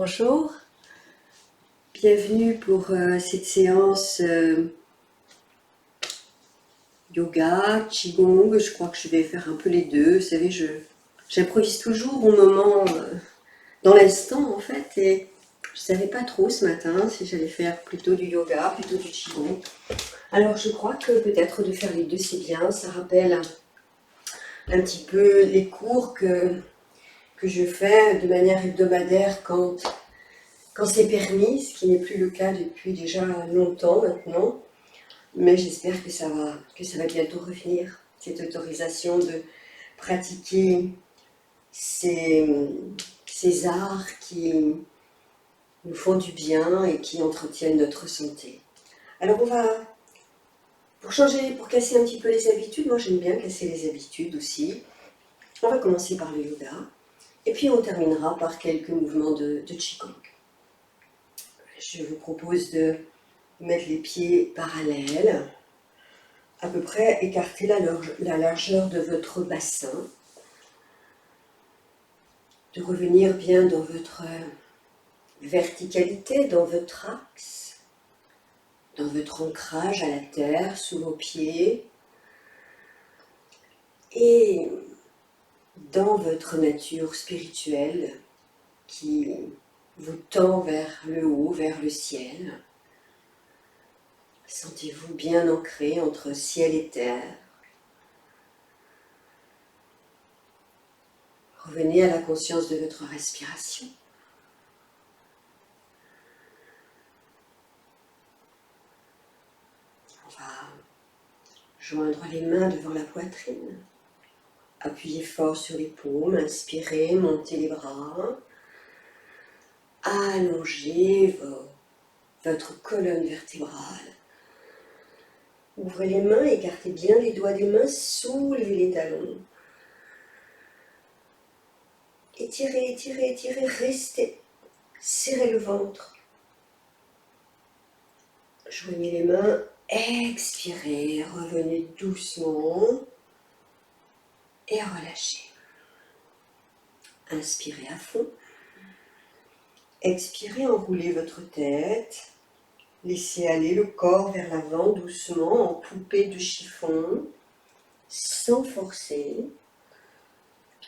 Bonjour, bienvenue pour cette séance yoga, qigong. Je crois que je vais faire un peu les deux. Vous savez, j'improvise toujours au moment, dans l'instant en fait, et je ne savais pas trop ce matin si j'allais faire plutôt du yoga, plutôt du qigong. Alors je crois que peut-être de faire les deux c'est bien, ça rappelle un petit peu les cours que je fais de manière hebdomadaire quand c'est permis, ce qui n'est plus le cas depuis déjà longtemps maintenant. Mais j'espère que ça va bientôt revenir, cette autorisation de pratiquer ces arts qui nous font du bien et qui entretiennent notre santé. Alors pour changer, pour casser un petit peu les habitudes, moi j'aime bien casser les habitudes aussi. On va commencer par le yoga et puis on terminera par quelques mouvements de qigong. Je vous propose de mettre les pieds parallèles, à peu près écarter la largeur de votre bassin, de revenir bien dans votre verticalité, dans votre axe, dans votre ancrage à la terre, sous vos pieds, et dans votre nature spirituelle qui vous tend vers le haut, vers le ciel. Sentez-vous bien ancré entre ciel et terre. Revenez à la conscience de votre respiration. On va joindre les mains devant la poitrine. Appuyez fort sur les paumes, inspirez, montez les bras. Allongez votre colonne vertébrale. Ouvrez les mains, écartez bien les doigts des mains, soulevez les talons. Étirez, étirez, étirez, restez. Serrez le ventre. Joignez les mains, expirez, revenez doucement et relâchez. Inspirez à fond. Expirez, enroulez votre tête. Laissez aller le corps vers l'avant doucement en poupée de chiffon, sans forcer.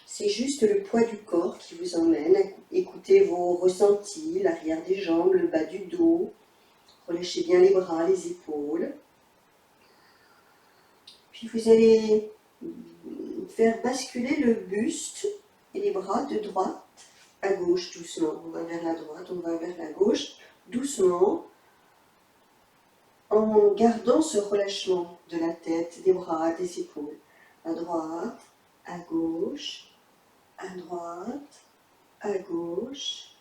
C'est juste le poids du corps qui vous emmène. Écoutez vos ressentis, l'arrière des jambes, le bas du dos. Relâchez bien les bras, les épaules. Puis vous allez faire basculer le buste et les bras de droite à gauche doucement. On va vers la droite, on va vers la gauche, doucement, en gardant ce relâchement de la tête, des bras, des épaules. À droite, à gauche, à droite, à gauche,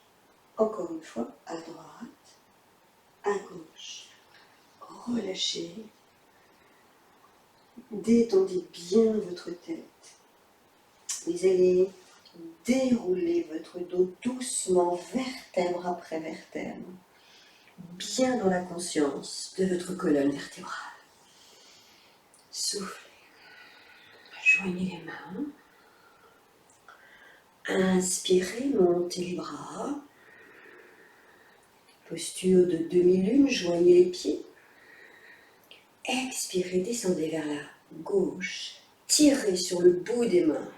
encore une fois, à droite, à gauche. Relâchez. Détendez bien votre tête. Vous allez dérouler votre dos doucement, vertèbre après vertèbre, bien dans la conscience de votre colonne vertébrale. Soufflez. Joignez les mains. Inspirez, montez les bras. Posture de demi-lune, joignez les pieds. Expirez, descendez vers la gauche. Tirez sur le bout des mains.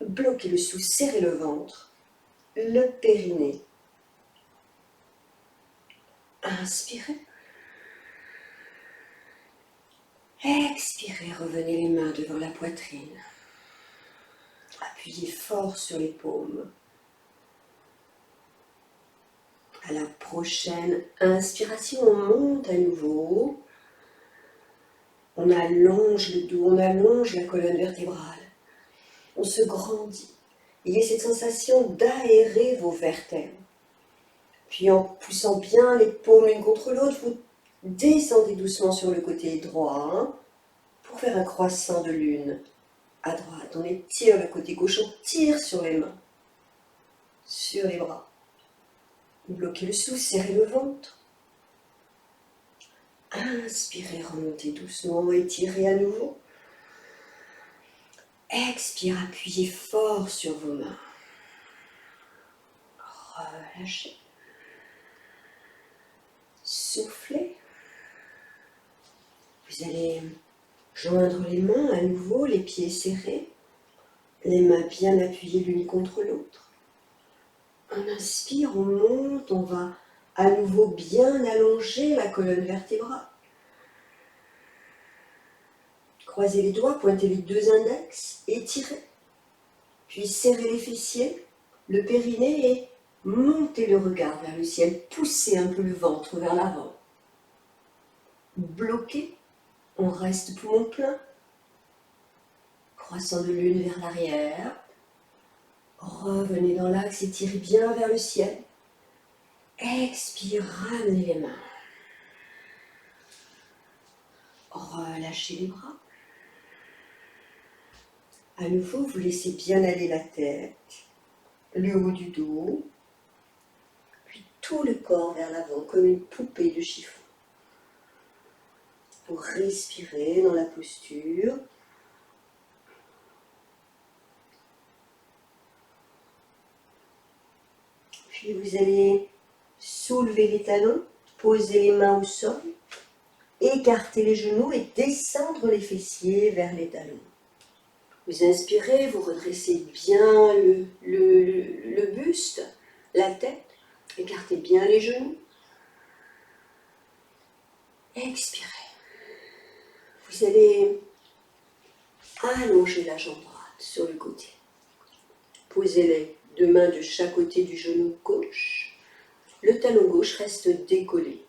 Bloquez le sous, serrez le ventre, le périnée. Inspirez. Expirez, revenez les mains devant la poitrine. Appuyez fort sur les paumes. À la prochaine inspiration, on monte à nouveau. On allonge le dos, on allonge la colonne vertébrale. On se grandit. Il y a cette sensation d'aérer vos vertèbres. Puis en poussant bien les paumes l'une contre l'autre, vous descendez doucement sur le côté droit pour faire un croissant de lune. À droite, on étire le côté gauche, on tire sur les mains, sur les bras. Bloquez le souffle, serrez le ventre. Inspirez, remontez doucement, étirez à nouveau. Expire, appuyez fort sur vos mains. relâchez. Soufflez. Vous allez joindre les mains à nouveau, les pieds serrés, les mains bien appuyées l'une contre l'autre. On inspire, on monte, on va à nouveau bien allonger la colonne vertébrale. Croisez les doigts, pointez les deux index, étirez. Puis serrez les fessiers, le périnée et montez le regard vers le ciel. Poussez un peu le ventre vers l'avant. Bloquez, on reste poumon plein. Croissant de lune vers l'arrière. Revenez dans l'axe, étirez bien vers le ciel. Expire, ramenez les mains. Relâchez les bras. À nouveau, vous laissez bien aller la tête, le haut du dos, puis tout le corps vers l'avant comme une poupée de chiffon. Pour respirer dans la posture. Puis vous allez soulever les talons, poser les mains au sol, écarter les genoux et descendre les fessiers vers les talons. Vous inspirez, vous redressez bien le buste, la tête, écartez bien les genoux. Expirez. Vous allez allonger la jambe droite sur le côté. Posez les deux mains de chaque côté du genou gauche. Le talon gauche reste décollé.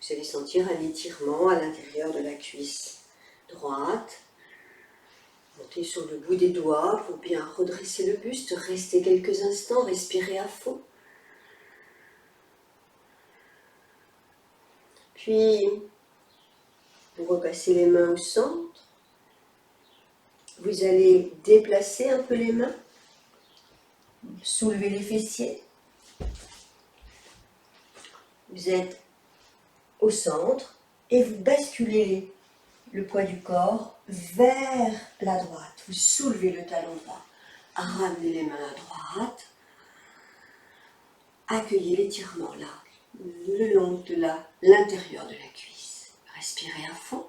Vous allez sentir un étirement à l'intérieur de la cuisse droite. Montez sur le bout des doigts pour bien redresser le buste. Restez quelques instants, respirez à fond. Puis, vous repassez les mains au centre. Vous allez déplacer un peu les mains. Soulevez les fessiers. Vous êtes au centre et vous basculez le poids du corps vers la droite. Vous soulevez le talon droit. Ramenez les mains à droite. Accueillez l'étirement là, le long de l'intérieur de la cuisse. Respirez à fond.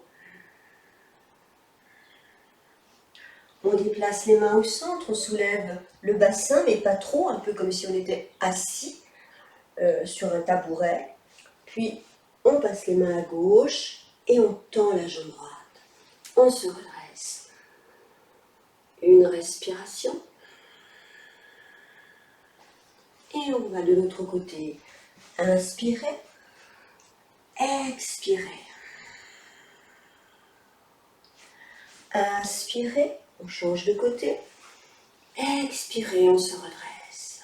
On déplace les mains au centre, on soulève le bassin, mais pas trop, un peu comme si on était assis sur un tabouret. Puis, on passe les mains à gauche et on tend la jambe droite. On se redresse. Une respiration. Et on va de l'autre côté. Inspirez. Expirez. Inspirez. On change de côté. Expirez, on se redresse.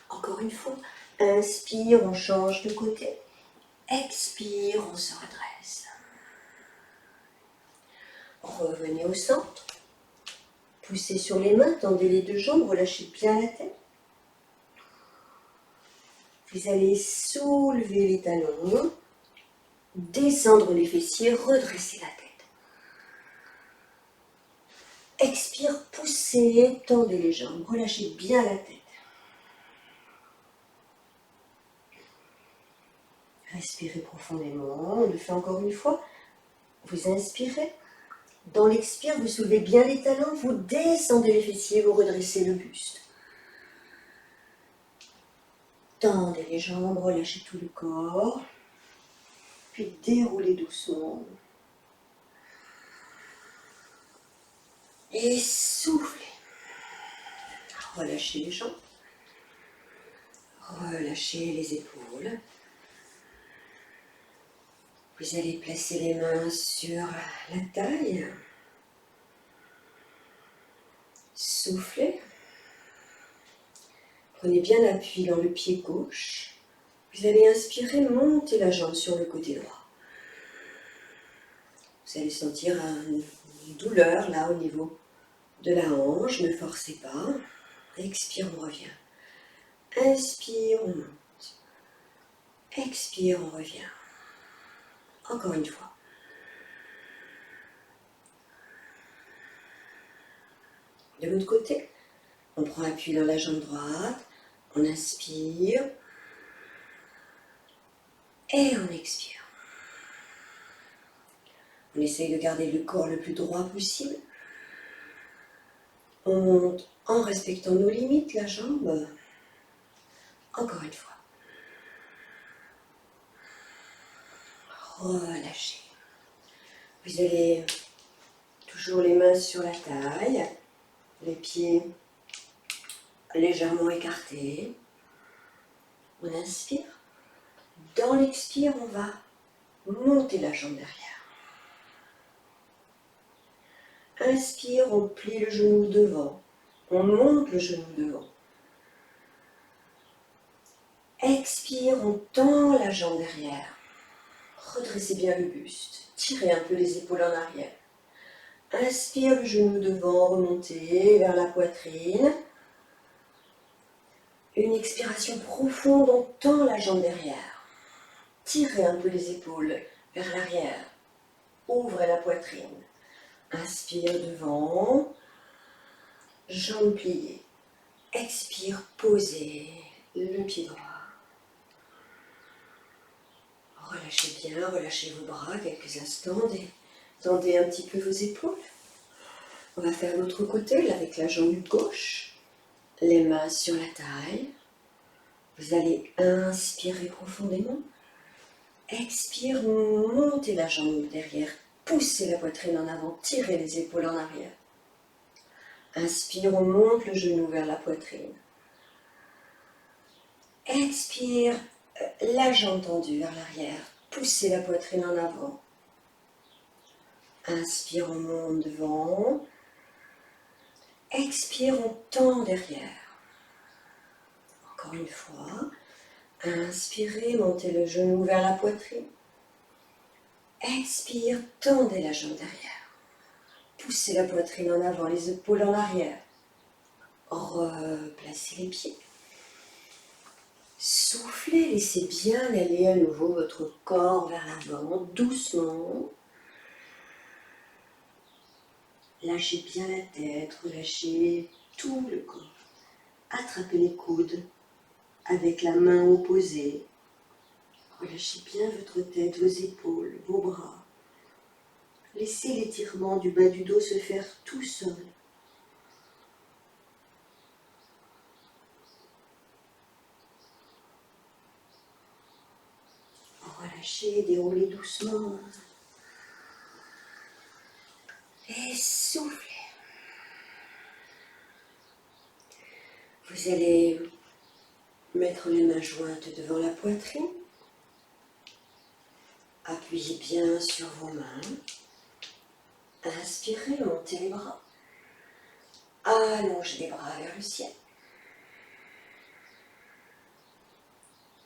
Encore une fois. Inspire, on change de côté. Expire, on se redresse. Revenez au centre. Poussez sur les mains, tendez les deux jambes, relâchez bien la tête. Vous allez soulever les talons, descendre les fessiers, redresser la tête. Expire, poussez, tendez les jambes, relâchez bien la tête. Respirez profondément, on le fait encore une fois. Vous inspirez. Dans l'expire, vous soulevez bien les talons, vous descendez les fessiers, vous redressez le buste. Tendez les jambes, relâchez tout le corps. Puis déroulez doucement. Et soufflez. Relâchez les jambes. Relâchez les épaules. Vous allez placer les mains sur la taille. Soufflez. Prenez bien l'appui dans le pied gauche. Vous allez inspirer, monter la jambe sur le côté droit. Vous allez sentir une douleur là au niveau de la hanche. Ne forcez pas. Expire, on revient. Inspire, on monte. Expire, on revient. Encore une fois. De l'autre côté, on prend appui dans la jambe droite, On inspire et on expire. On essaye de garder le corps le plus droit possible. On monte en respectant nos limites, la jambe. Encore une fois. Relâchez. Vous allez toujours les mains sur la taille, les pieds légèrement écartés. On inspire. Dans l'expire, on va monter la jambe derrière. Inspire, on plie le genou devant. On monte le genou devant. Expire, on tend la jambe derrière. Redressez bien le buste. Tirez un peu les épaules en arrière. Inspire, le genou devant, remontez vers la poitrine. Une expiration profonde, on tend la jambe derrière. Tirez un peu les épaules vers l'arrière. Ouvrez la poitrine. Inspire devant. Jambes pliées. Expire, posez le pied droit. Relâchez bien, relâchez vos bras quelques instants. Tendez un petit peu vos épaules. On va faire l'autre côté, là, avec la jambe gauche. Les mains sur la taille. Vous allez inspirer profondément. Expire, montez la jambe derrière. Poussez la poitrine en avant, tirez les épaules en arrière. Inspire, on monte le genou vers la poitrine. Expire, la jambe tendue vers l'arrière. Poussez la poitrine en avant. Inspire, on monte devant. Expire, on tend derrière. Encore une fois. Inspirez, montez le genou vers la poitrine. Expire, tendez la jambe derrière. Poussez la poitrine en avant, les épaules en arrière. Replacez les pieds. Soufflez, laissez bien aller à nouveau votre corps vers l'avant, doucement. Lâchez bien la tête, relâchez tout le corps. Attrapez les coudes avec la main opposée. Relâchez bien votre tête, vos épaules, vos bras. Laissez l'étirement du bas du dos se faire tout seul. Relâchez, déroulez doucement. Et soufflez. Vous allez mettre les mains jointes devant la poitrine. Appuyez bien sur vos mains. Inspirez, montez les bras. Allongez les bras vers le ciel.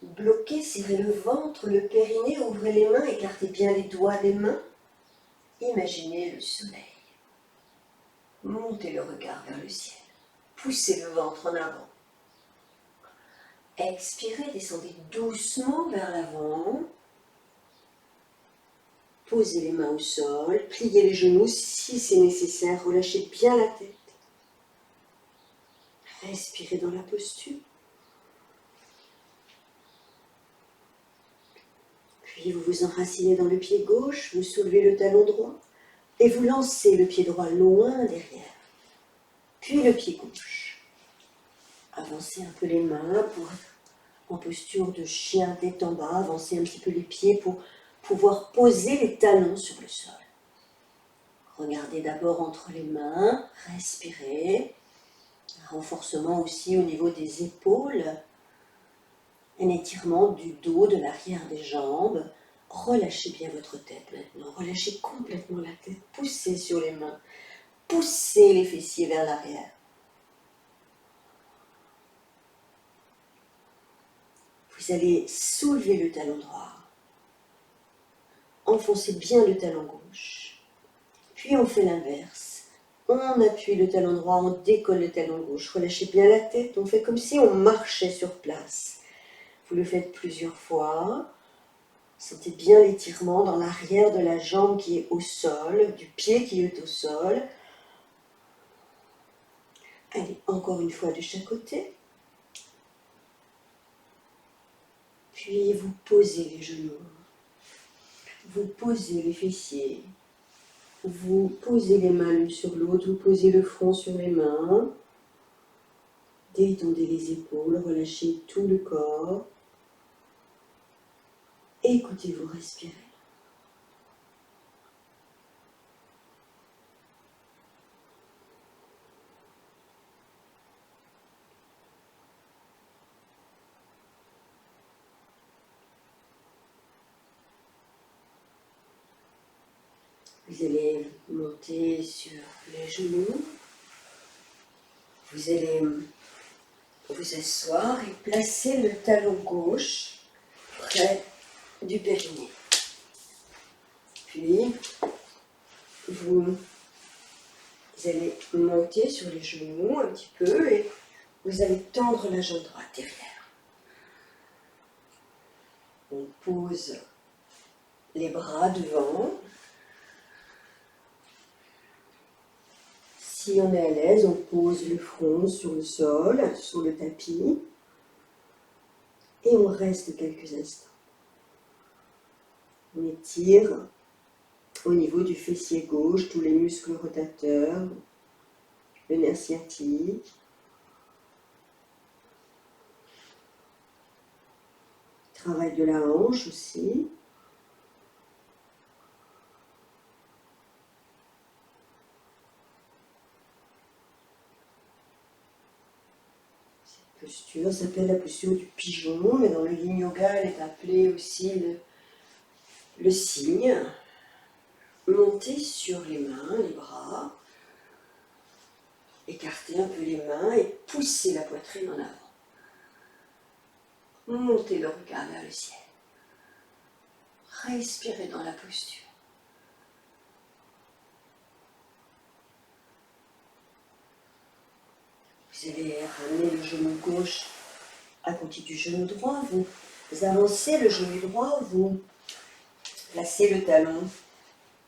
Bloquez, serrez le ventre, le périnée, ouvrez les mains, écartez bien les doigts des mains. Imaginez le soleil. Montez le regard vers le ciel. Poussez le ventre en avant. Expirez, descendez doucement vers l'avant. Posez les mains au sol, pliez les genoux si c'est nécessaire, relâchez bien la tête. Respirez dans la posture. Puis vous vous enracinez dans le pied gauche, vous soulevez le talon droit et vous lancez le pied droit loin derrière. Puis le pied gauche. Avancez un peu les mains en posture de chien tête en bas, avancez un petit peu les pieds pour pouvoir poser les talons sur le sol. Regardez d'abord entre les mains, respirez. Un renforcement aussi au niveau des épaules. Un étirement du dos, de l'arrière des jambes. Relâchez bien votre tête maintenant. Relâchez complètement la tête. Poussez sur les mains. Poussez les fessiers vers l'arrière. Vous allez soulever le talon droit. Enfoncez bien le talon gauche. Puis on fait l'inverse. On appuie le talon droit, on décolle le talon gauche. Relâchez bien la tête. On fait comme si on marchait sur place. Vous le faites plusieurs fois. Sentez bien l'étirement dans l'arrière de la jambe qui est au sol, du pied qui est au sol. Allez, encore une fois de chaque côté. Puis vous posez les genoux, vous posez les fessiers, vous posez les mains l'une sur l'autre, vous posez le front sur les mains, détendez les épaules, relâchez tout le corps, écoutez-vous respirer. Vous allez monter sur les genoux, vous allez vous asseoir et placer le talon gauche près du périnée. Puis, vous allez monter sur les genoux un petit peu et vous allez tendre la jambe droite derrière. On pose les bras devant. Si on est à l'aise, on pose le front sur le sol, sur le tapis, et on reste quelques instants. On étire au niveau du fessier gauche tous les muscles rotateurs, le nerf sciatique. Travail de la hanche aussi. Posture s'appelle la posture du pigeon, mais dans le yin yoga, elle est appelée aussi le cygne. Montez sur les mains, les bras, écartez un peu les mains et poussez la poitrine en avant. Montez le regard vers le ciel. Respirez dans la posture. Vous allez ramener le genou gauche à côté du genou droit. Vous avancez le genou droit, vous placez le talon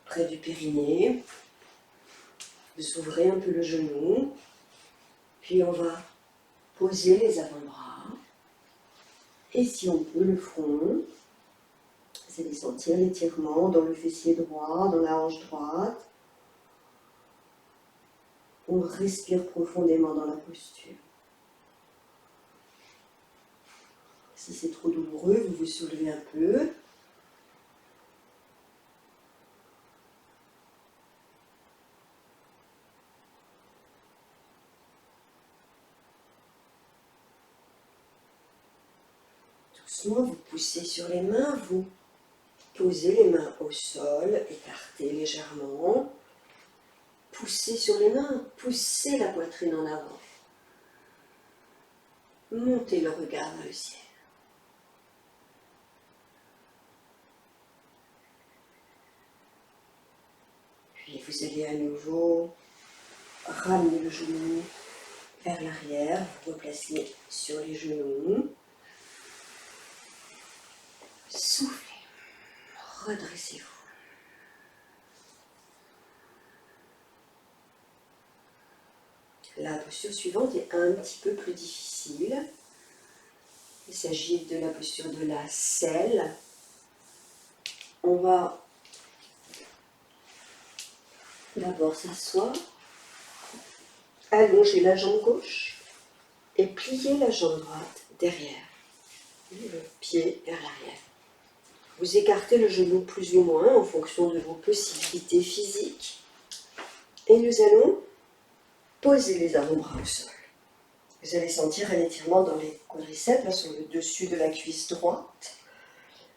près du périnée. Vous ouvrez un peu le genou. Puis on va poser les avant-bras. Et si on peut, le front. Vous allez sentir l'étirement dans le fessier droit, dans la hanche droite. On respire profondément dans la posture. Si c'est trop douloureux, vous vous soulevez un peu. Doucement, vous poussez sur les mains, vous posez les mains au sol, écartez légèrement. Poussez sur les mains, poussez la poitrine en avant. Montez le regard vers le ciel. Puis vous allez à nouveau ramener le genou vers l'arrière, vous replacez sur les genoux. Soufflez, redressez-vous. La posture suivante est un petit peu plus difficile. Il s'agit de la posture de la selle. On va d'abord s'asseoir, allonger la jambe gauche et plier la jambe droite derrière. Le pied vers l'arrière. Vous écartez le genou plus ou moins en fonction de vos possibilités physiques. Et nous allons poser les avant-bras au sol. Vous allez sentir un étirement dans les quadriceps, là, sur le dessus de la cuisse droite.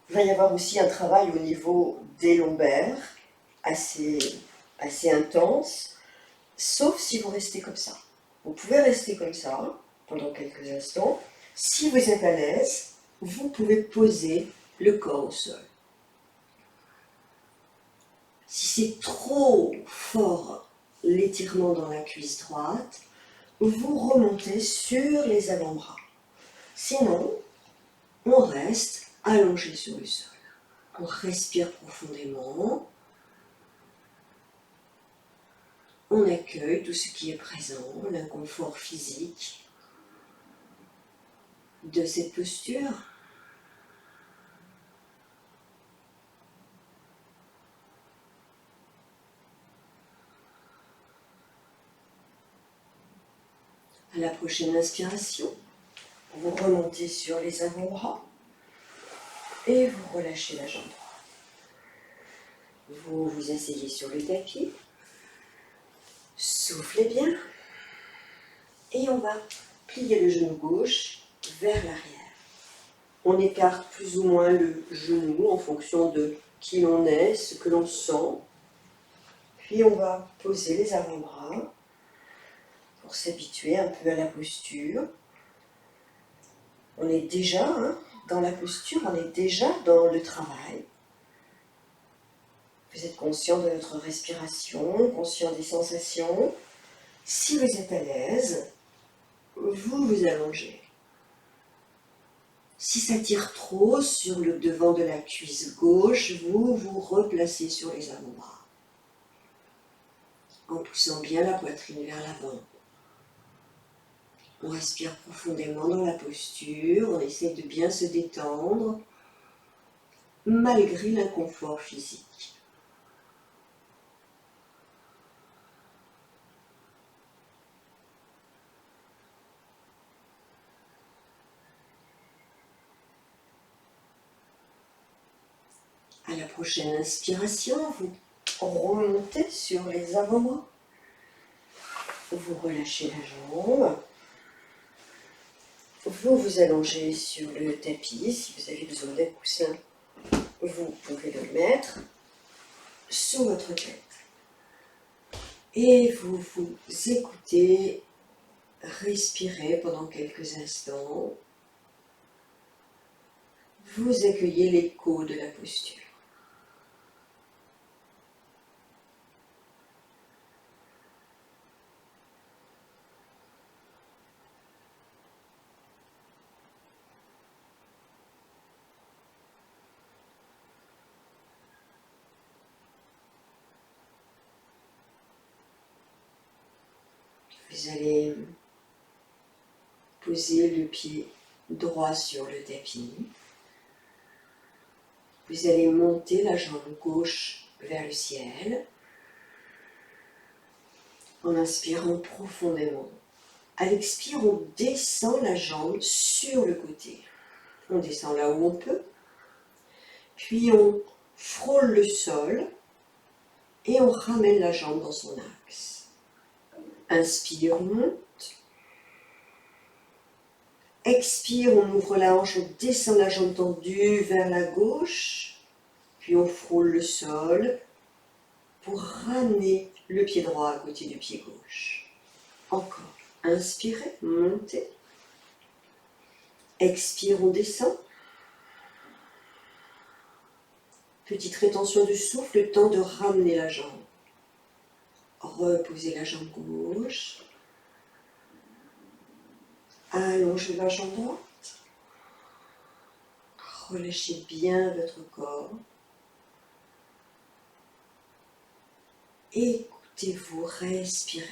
Il va y avoir aussi un travail au niveau des lombaires, assez intense, sauf si vous restez comme ça. Vous pouvez rester comme ça pendant quelques instants. Si vous êtes à l'aise, vous pouvez poser le corps au sol. Si c'est trop fort l'étirement dans la cuisse droite, vous remontez sur les avant-bras. Sinon, on reste allongé sur le sol. On respire profondément. On accueille tout ce qui est présent, l'inconfort physique de cette posture. À la prochaine inspiration, vous remontez sur les avant-bras et vous relâchez la jambe droite. Vous vous asseyez sur le tapis, soufflez bien et on va plier le genou gauche vers l'arrière. On écarte plus ou moins le genou en fonction de qui l'on est, ce que l'on sent. Puis on va poser les avant-bras pour s'habituer un peu à la posture. On est déjà dans la posture, on est déjà dans le travail. Vous êtes conscient de votre respiration, conscient des sensations. Si vous êtes à l'aise, vous vous allongez. Si ça tire trop sur le devant de la cuisse gauche, vous vous replacez sur les avant-bras, en poussant bien la poitrine vers l'avant. On respire profondément dans la posture, on essaie de bien se détendre, malgré l'inconfort physique. À la prochaine inspiration, vous remontez sur les avant-bras. Vous relâchez la jambe. Vous vous allongez sur le tapis. Si vous avez besoin d'un coussin, vous pouvez le mettre sous votre tête. Et vous vous écoutez respirer pendant quelques instants. Vous accueillez l'écho de la posture. Vous allez poser le pied droit sur le tapis. Vous allez monter la jambe gauche vers le ciel en inspirant profondément. À l'expire, on descend la jambe sur le côté. On descend là où on peut. Puis on frôle le sol et on ramène la jambe dans son axe. Inspire, on monte. Expire, on ouvre la hanche, on descend la jambe tendue vers la gauche. Puis on frôle le sol pour ramener le pied droit à côté du pied gauche. Encore. Inspirez, montez. Expire, on descend. Petite rétention du souffle, le temps de ramener la jambe. Reposez la jambe gauche. Allongez la jambe droite. Relâchez bien votre corps. Écoutez-vous respirer.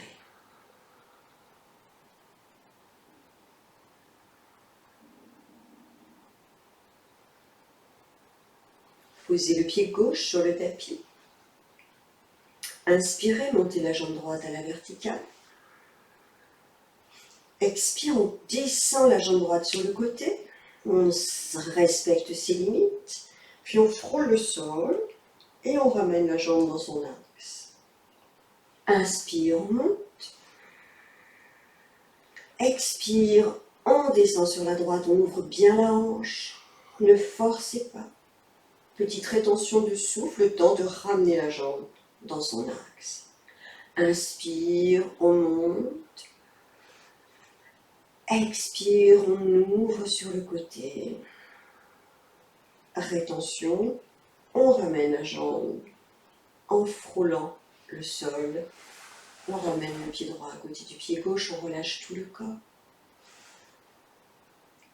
Posez le pied gauche sur le tapis. Inspirez, montez la jambe droite à la verticale. Expire, on descend la jambe droite sur le côté. On respecte ses limites. Puis on frôle le sol et on ramène la jambe dans son axe. Inspire, on monte. Expire, on descend sur la droite, on ouvre bien la hanche. Ne forcez pas. Petite rétention de souffle, le temps de ramener la jambe dans son axe. Inspire, on monte. Expire, on ouvre sur le côté. Rétention, on ramène la jambe en frôlant le sol. On ramène le pied droit à côté du pied gauche, on relâche tout le corps.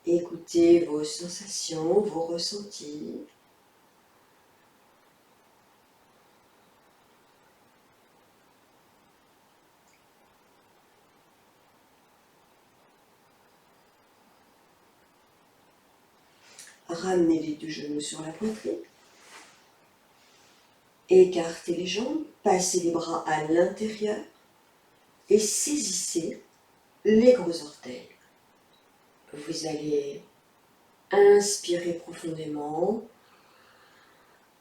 Écoutez vos sensations, vos ressentis. Ramenez les deux genoux sur la poitrine. Écartez les jambes, passez les bras à l'intérieur et saisissez les gros orteils. Vous allez inspirer profondément,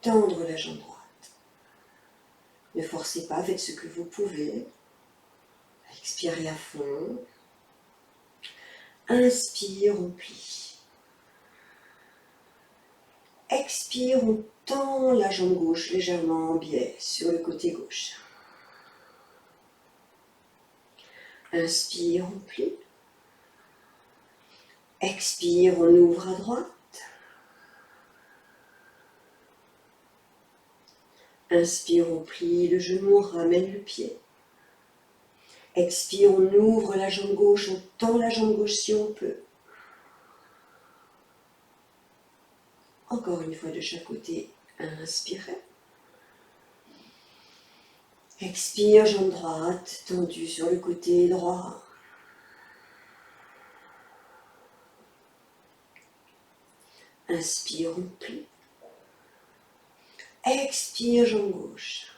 tendre la jambe droite. Ne forcez pas, faites ce que vous pouvez. Expirez à fond. Inspire, on plie. Expire, on tend la jambe gauche légèrement en biais sur le côté gauche. Inspire, on plie. Expire, on ouvre à droite. Inspire, on plie le genou, on ramène le pied. Expire, on ouvre la jambe gauche, on tend la jambe gauche si on peut. Encore une fois de chaque côté, inspirez. Expire, jambe droite, tendue sur le côté droit. Inspire, on plie. Expire, jambe gauche.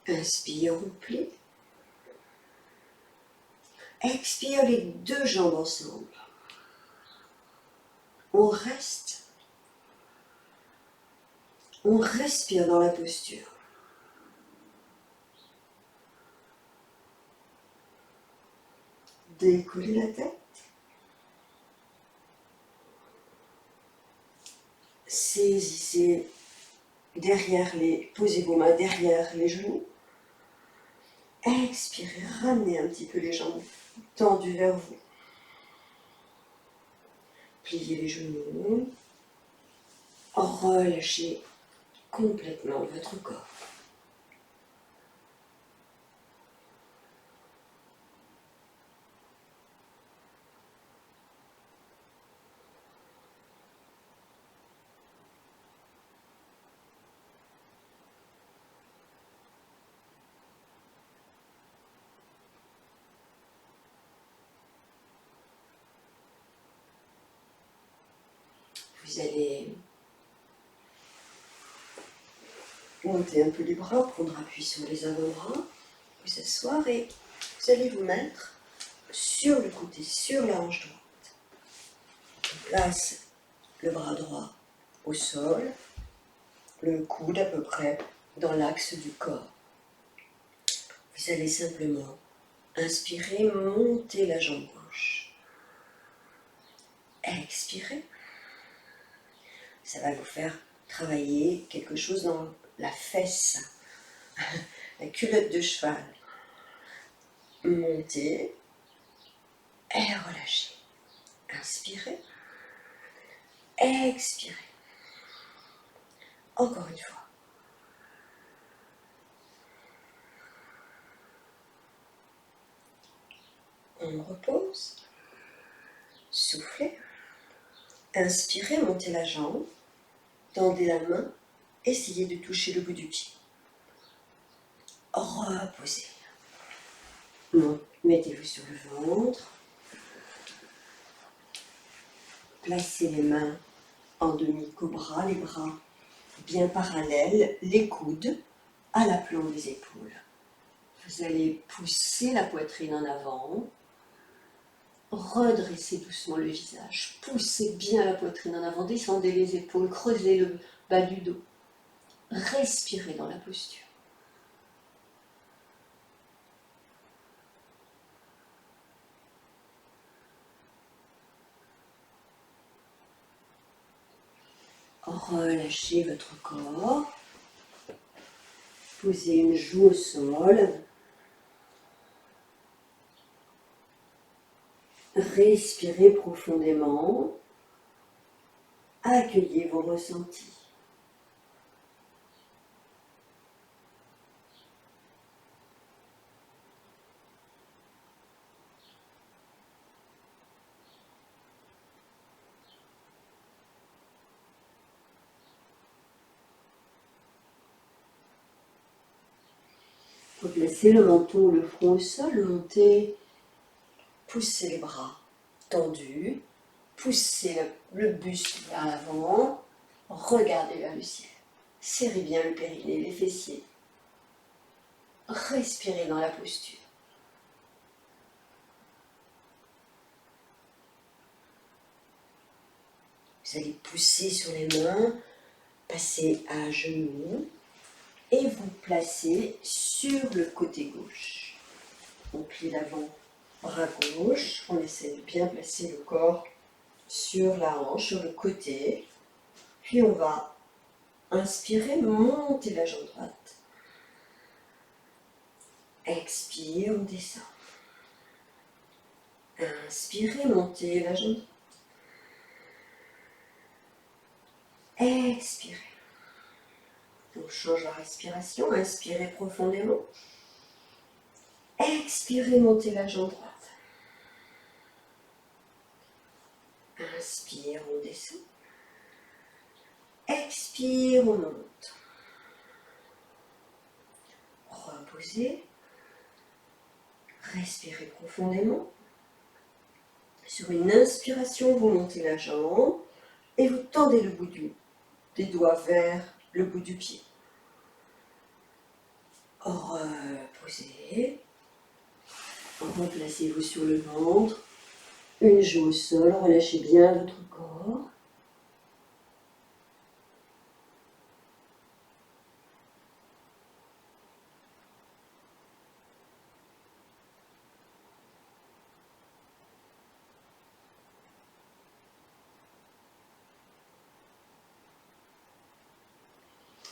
Inspire, on plie. Expire les deux jambes ensemble. On reste. On respire dans la posture. Décollez la tête. Saisissez posez vos mains derrière les genoux. Expirez, ramenez un petit peu les jambes tendues vers vous. Pliez les genoux. Relâchez complètement votre corps. Vous allez monter un peu les bras, prendre appui sur les avant-bras, vous asseoir et vous allez vous mettre sur le côté, sur la hanche droite. On place le bras droit au sol, le coude à peu près dans l'axe du corps. Vous allez simplement inspirer, monter la jambe gauche. Expirez. Ça va vous faire travailler quelque chose dans la fesse, la culotte de cheval. Montez et relâchez. Inspirez. Expirez. Encore une fois. On repose. Soufflez. Inspirez, montez la jambe. Tendez la main. Essayez de toucher le bout du pied. Reposez. Mettez-vous sur le ventre. Placez les mains en demi-cobra, les bras bien parallèles, les coudes à l'aplomb des épaules. Vous allez pousser la poitrine en avant, redressez doucement le visage, poussez bien la poitrine en avant, descendez les épaules, creusez le bas du dos. Respirez dans la posture. Relâchez votre corps. Posez une joue au sol. Respirez profondément. Accueillez vos ressentis. Replacez le menton, le front au sol, montez, poussez les bras tendus, poussez le buste vers l'avant, regardez vers le ciel. Serrez bien le périnée, les fessiers. Respirez dans la posture. Vous allez pousser sur les mains, passer à genoux et vous placer sur le côté gauche. On plie l'avant, bras gauche, on essaie de bien placer le corps sur la hanche, sur le côté. Puis on va inspirer, monter la jambe droite. Expire, on descend. Inspirez, montez la jambe droite. Expirez. On change la respiration. Inspirez profondément. Expirez, montez la jambe droite. Inspire, on descend. Expire, on monte. Reposez. Respirez profondément. Sur une inspiration, vous montez la jambe et vous tendez le bout des doigts vers le bout du pied. Reposez. Replacez-vous sur le ventre. Une joue au sol. Relâchez bien votre corps.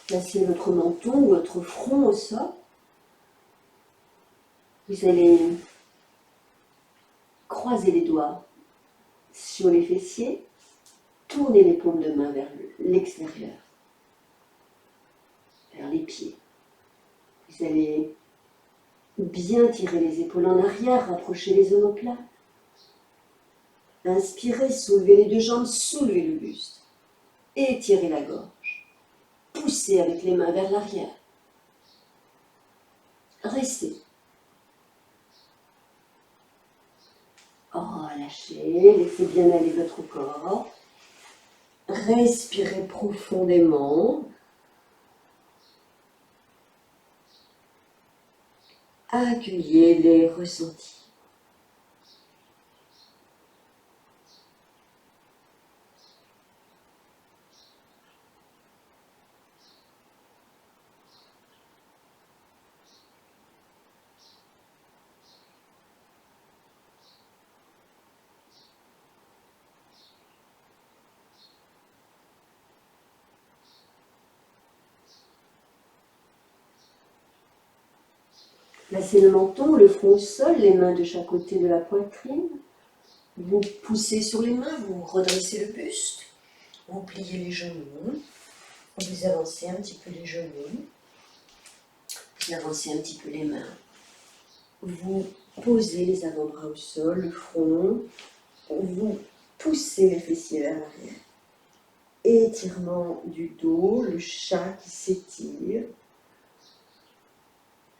Placez votre menton ou votre front au sol. Vous allez croiser les doigts sur les fessiers, tournez les paumes de main vers l'extérieur, vers les pieds. Vous allez bien tirer les épaules en arrière, rapprocher les omoplates. Inspirez, soulevez les deux jambes, soulevez le buste. Étirez la gorge. Poussez avec les mains vers l'arrière. Restez. Relâchez, laissez bien aller votre corps. Respirez profondément. Accueillez les ressentis. Placez le menton, le front au sol, les mains de chaque côté de la poitrine. Vous poussez sur les mains, vous redressez le buste. Vous pliez les genoux. Vous avancez un petit peu les genoux. Vous avancez un petit peu les mains. Vous posez les avant-bras au sol, le front. Vous poussez les fessiers vers l'arrière. Étirement du dos, le chat qui s'étire.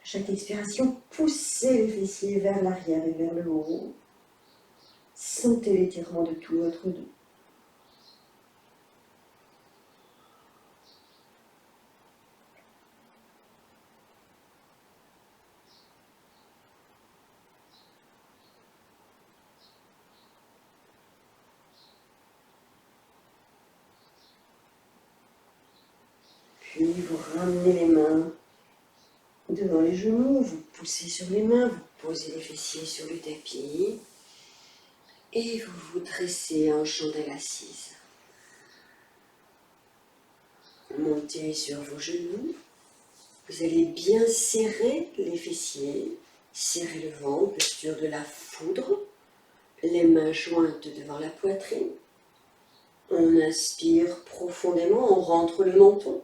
Chaque expiration, poussez les fessiers vers l'arrière et vers le haut. Sentez l'étirement de tout votre dos. Puis vous ramenez les mains devant les genoux, vous poussez sur les mains, vous posez les fessiers sur le tapis et vous vous dressez en chandelle assise. Montez sur vos genoux, vous allez bien serrer les fessiers, serrer le ventre, posture de la foudre, les mains jointes devant la poitrine. On inspire profondément, on rentre le menton.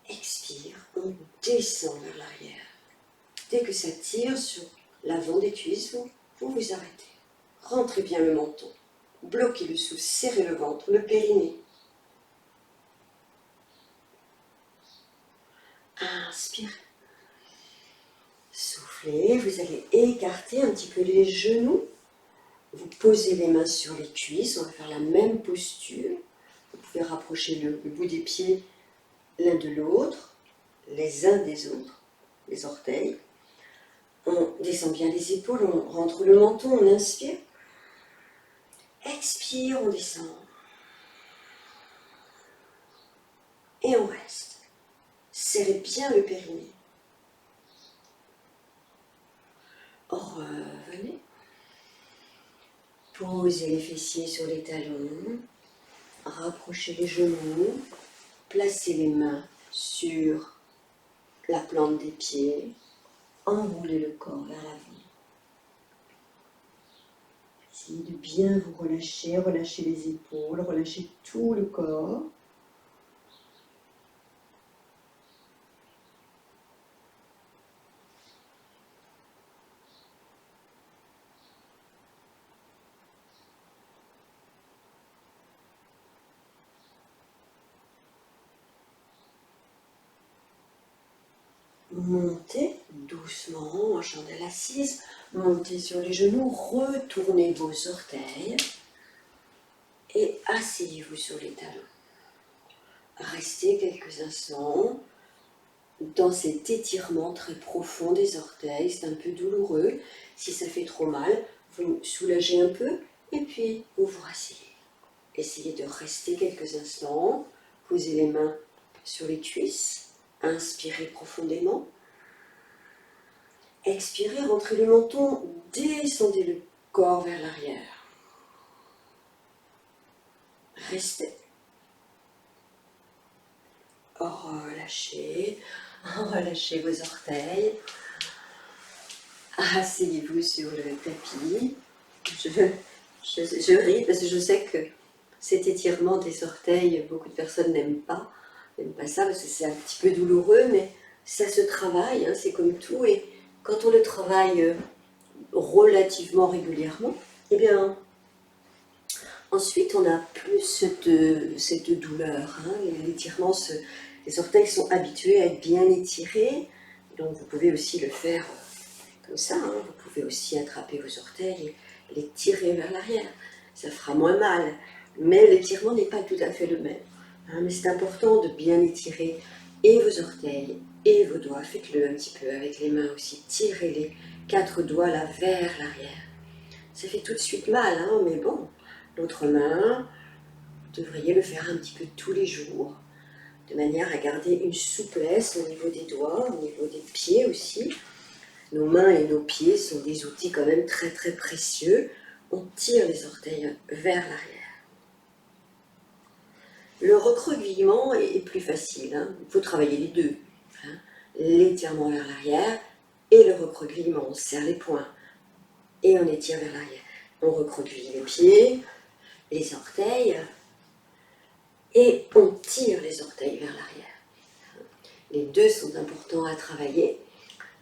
Expire, on descend vers l'arrière. Dès que ça tire sur l'avant des cuisses, vous vous arrêtez. Rentrez bien le menton. Bloquez le souffle, serrez le ventre, le périnée. Inspirez. Soufflez, vous allez écarter un petit peu les genoux. Vous posez les mains sur les cuisses, on va faire la même posture. Vous pouvez rapprocher le bout des pieds l'un de l'autre, les uns des autres. les orteils. On descend bien les épaules, on rentre le menton, on inspire. Expire, on descend. Et on reste. Serrez bien le périnée. Revenez. Posez les fessiers sur les talons. Rapprochez les genoux. Placez les mains sur la plante des pieds. Enroulez le corps vers l'avant. Essayez de bien vous relâcher. Relâchez les épaules. Relâchez tout le corps. Montez doucement en chandelle assise, montez sur les genoux, retournez vos orteils et asseyez-vous sur les talons. Restez quelques instants dans cet étirement très profond des orteils, c'est un peu douloureux. Si ça fait trop mal, vous soulagez un peu et puis vous vous rasseyez. Essayez de rester quelques instants, posez les mains sur les cuisses. Inspirez profondément. Expirez, rentrez le menton, descendez le corps vers l'arrière. Restez. Relâchez vos orteils. Asseyez-vous sur le tapis. Je ris parce que je sais que cet étirement des orteils, beaucoup de personnes n'aiment pas ça parce que c'est un petit peu douloureux, mais ça se travaille, hein, c'est comme tout. Et quand on le travaille relativement régulièrement, eh bien, ensuite on n'a plus cette douleur. Hein. L'étirement, les orteils sont habitués à être bien étirés, donc vous pouvez aussi le faire comme ça. Hein. Vous pouvez aussi attraper vos orteils et les tirer vers l'arrière. Ça fera moins mal, mais l'étirement n'est pas tout à fait le même. Hein. Mais c'est important de bien étirer et vos orteils et vos doigts. Faites-le un petit peu avec les mains aussi. Tirez les 4 doigts là vers l'arrière. Ça fait tout de suite mal, hein, mais bon. L'autre main, vous devriez le faire un petit peu tous les jours, de manière à garder une souplesse au niveau des doigts, au niveau des pieds aussi. Nos mains et nos pieds sont des outils quand même très très précieux. On tire les orteils vers l'arrière. Le recroquevillement est plus facile, hein. Il faut travailler les deux. Hein. L'étirement vers l'arrière et le recroquevillement. On serre les poings et on étire vers l'arrière. On recroqueville les pieds, les orteils et on tire les orteils vers l'arrière. Les deux sont importants à travailler,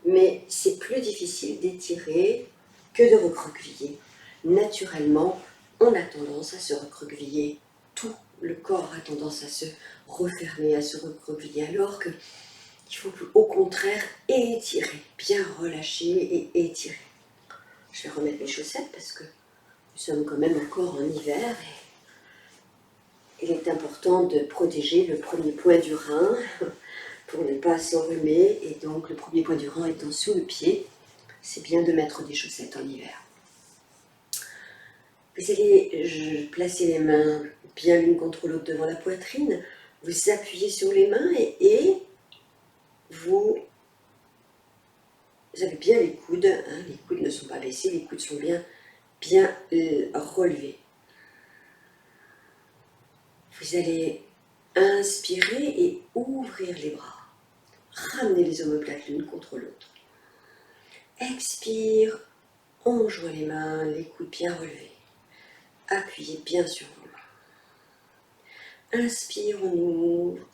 mais c'est plus difficile d'étirer que de recroqueviller. Naturellement, on a tendance à se recroqueviller. Tout le corps a tendance à se refermer, à se recroqueviller, alors qu'il faut au contraire étirer, bien relâcher et étirer. Je vais remettre mes chaussettes parce que nous sommes quand même encore en hiver et il est important de protéger le premier point du rein pour ne pas s'enrhumer, et donc le premier point du rein étant sous le pied, c'est bien de mettre des chaussettes en hiver. Vous allez placer les mains bien l'une contre l'autre devant la poitrine, vous appuyez sur les mains et vous avez bien les coudes, hein, les coudes ne sont pas baissés, les coudes sont bien relevés. Vous allez inspirer et ouvrir les bras. Ramenez les omoplates l'une contre l'autre. Expire, on joint les mains, les coudes bien relevés. Appuyez bien sur vos mains. Inspire, on ouvre.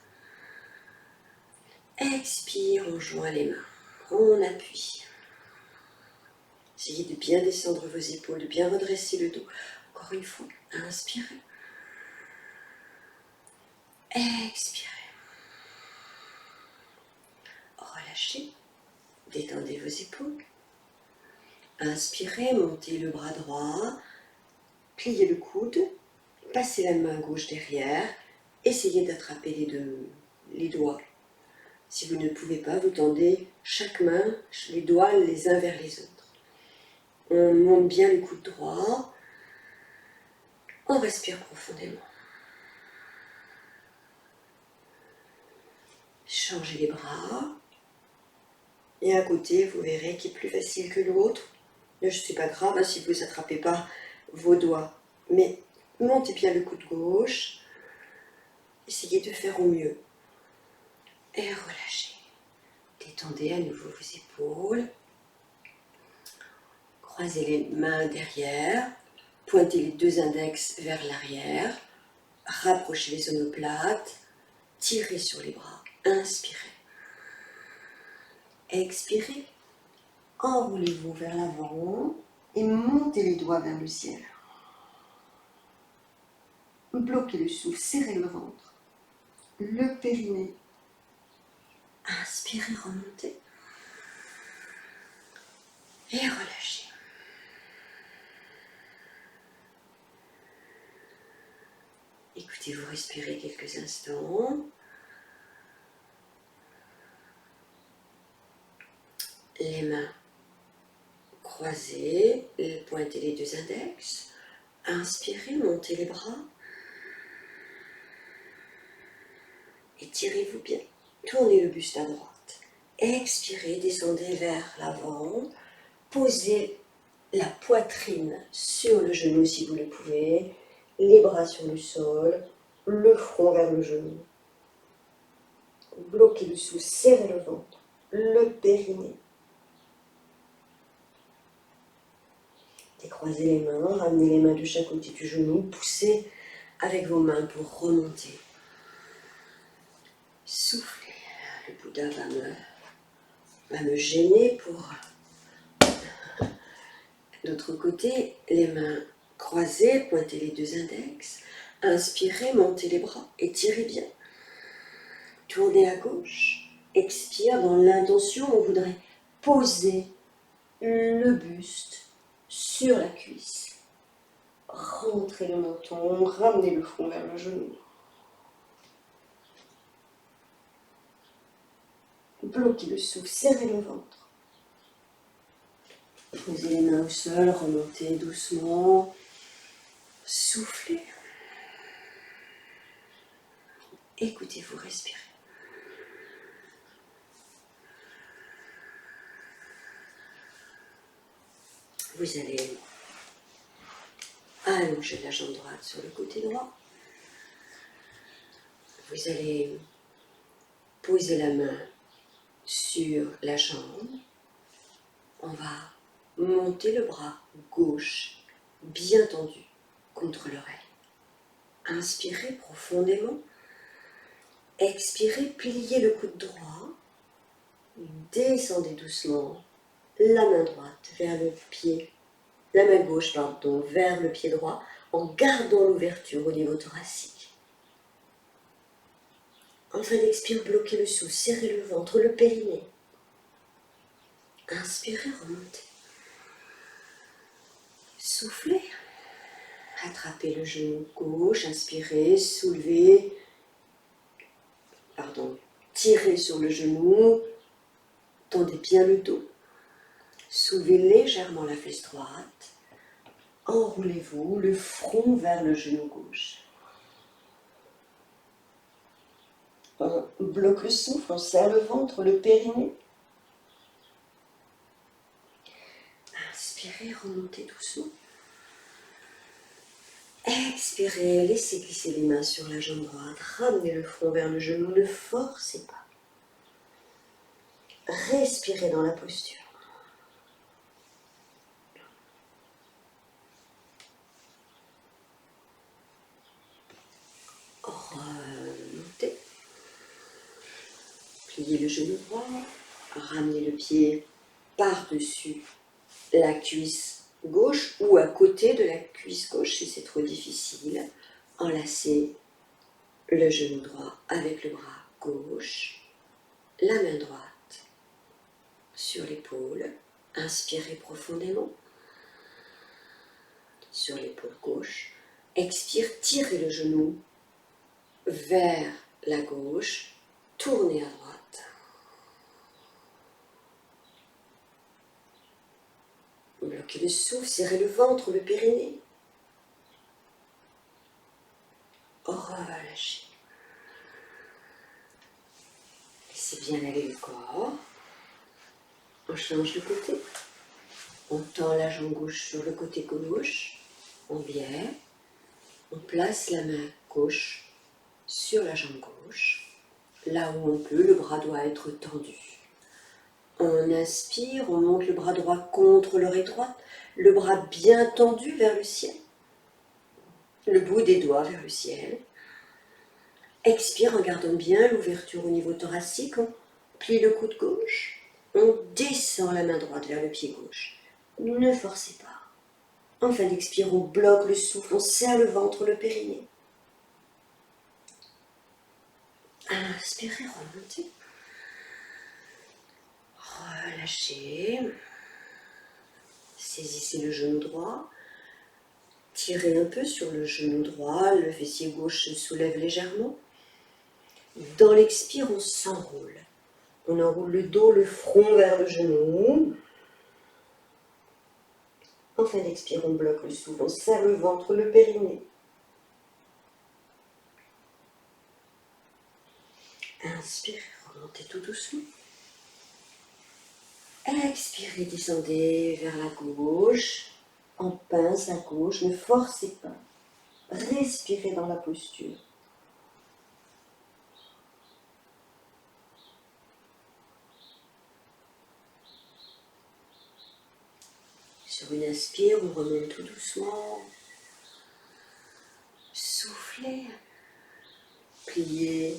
Expire, on joint les mains. On appuie. Essayez de bien descendre vos épaules, de bien redresser le dos. Encore une fois, inspirez. Expirez. Relâchez. Détendez vos épaules. Inspirez, montez le bras droit. Pliez le coude. Passez la main gauche derrière. Essayez d'attraper les doigts. Si vous ne pouvez pas, vous tendez chaque main, les doigts les uns vers les autres. On monte bien le coude droit. On respire profondément. Changez les bras. Et à côté, vous verrez qui est plus facile que l'autre. Ne sais pas grave hein, si vous n'attrapez pas vos doigts. Mais montez bien le coude gauche. Essayez de faire au mieux. Et relâchez. Détendez à nouveau vos épaules. Croisez les mains derrière. Pointez les deux index vers l'arrière. Rapprochez les omoplates. Tirez sur les bras. Inspirez. Expirez. Enroulez-vous vers l'avant et montez les doigts vers le ciel. Bloquez le souffle, serrez le ventre, le périnée. Inspirez, remontez. Et relâchez. Écoutez-vous respirer quelques instants. Les mains croisées, pointez les deux index. Inspirez, montez les bras. Étirez-vous bien. Tournez le buste à droite. Expirez, descendez vers l'avant. Posez la poitrine sur le genou si vous le pouvez. Les bras sur le sol. Le front vers le genou. Bloquez le souffle, serrez le ventre. Le périnée. Décroisez les mains, ramenez les mains de chaque côté du genou, poussez avec vos mains pour remonter. Soufflez. Le Bouddha va me gêner pour l'autre côté. Les mains croisées, pointez les deux index. Inspirez, montez les bras, étirez bien. Tournez à gauche. Expire dans l'intention, on voudrait poser le buste sur la cuisse. Rentrez le menton, ramenez le front vers le genou. Bloquez le souffle, serrez le ventre. Posez les mains au sol, remontez doucement. Soufflez. Écoutez-vous respirer. Vous allez allonger la jambe droite sur le côté droit. Vous allez poser la main sur la jambe. On va monter le bras gauche, bien tendu, contre l'oreille. Inspirez profondément. Expirez, pliez le coude droit. Descendez doucement la main droite vers le pied, la main gauche, pardon, vers le pied droit, en gardant l'ouverture au niveau thoracique. En train d'expirer, bloquez le souffle, serrez le ventre, le périnée. Inspirez, remontez. Soufflez. Attrapez le genou gauche, inspirez, soulevez. Tirez sur le genou, tendez bien le dos. Soulevez légèrement la fesse droite. Enroulez-vous, le front vers le genou gauche. On bloque le souffle, on serre le ventre, le périnée. Inspirez, remontez doucement. Expirez, laissez glisser les mains sur la jambe droite. Ramenez le front vers le genou, ne forcez pas. Respirez dans la posture. Remontez. Pliez le genou droit. Ramenez le pied par-dessus la cuisse gauche ou à côté de la cuisse gauche si c'est trop difficile. Enlacez le genou droit avec le bras gauche. La main droite sur l'épaule. Inspirez profondément sur l'épaule gauche. Expire, tirez le genou vers la gauche. Tournez à droite. Bloquez le souffle, serrez le ventre, le périnée. Relâchez. Laissez bien aller le corps. On change de côté. On tend la jambe gauche sur le côté gauche. On biais. On place la main gauche sur la jambe gauche. Là où on peut, le bras doit être tendu. On inspire, on monte le bras droit contre l'oreille droite, le bras bien tendu vers le ciel, le bout des doigts vers le ciel. Expire en gardant bien l'ouverture au niveau thoracique, on plie le coude gauche, on descend la main droite vers le pied gauche. Ne forcez pas. En fin d'expire, on bloque le souffle, on serre le ventre, le périnée. Inspirez, remontez. Relâchez. Saisissez le genou droit. Tirez un peu sur le genou droit, le fessier gauche se soulève légèrement. Dans l'expire, on s'enroule. On enroule le dos, le front vers le genou. En fin d'expire, on bloque le souffle, on serre le ventre, le périnée. Inspirez, remontez tout doucement. Expirez, descendez vers la gauche. En pince à gauche, ne forcez pas. Respirez dans la posture. Sur une inspire, on remonte tout doucement. Soufflez. Pliez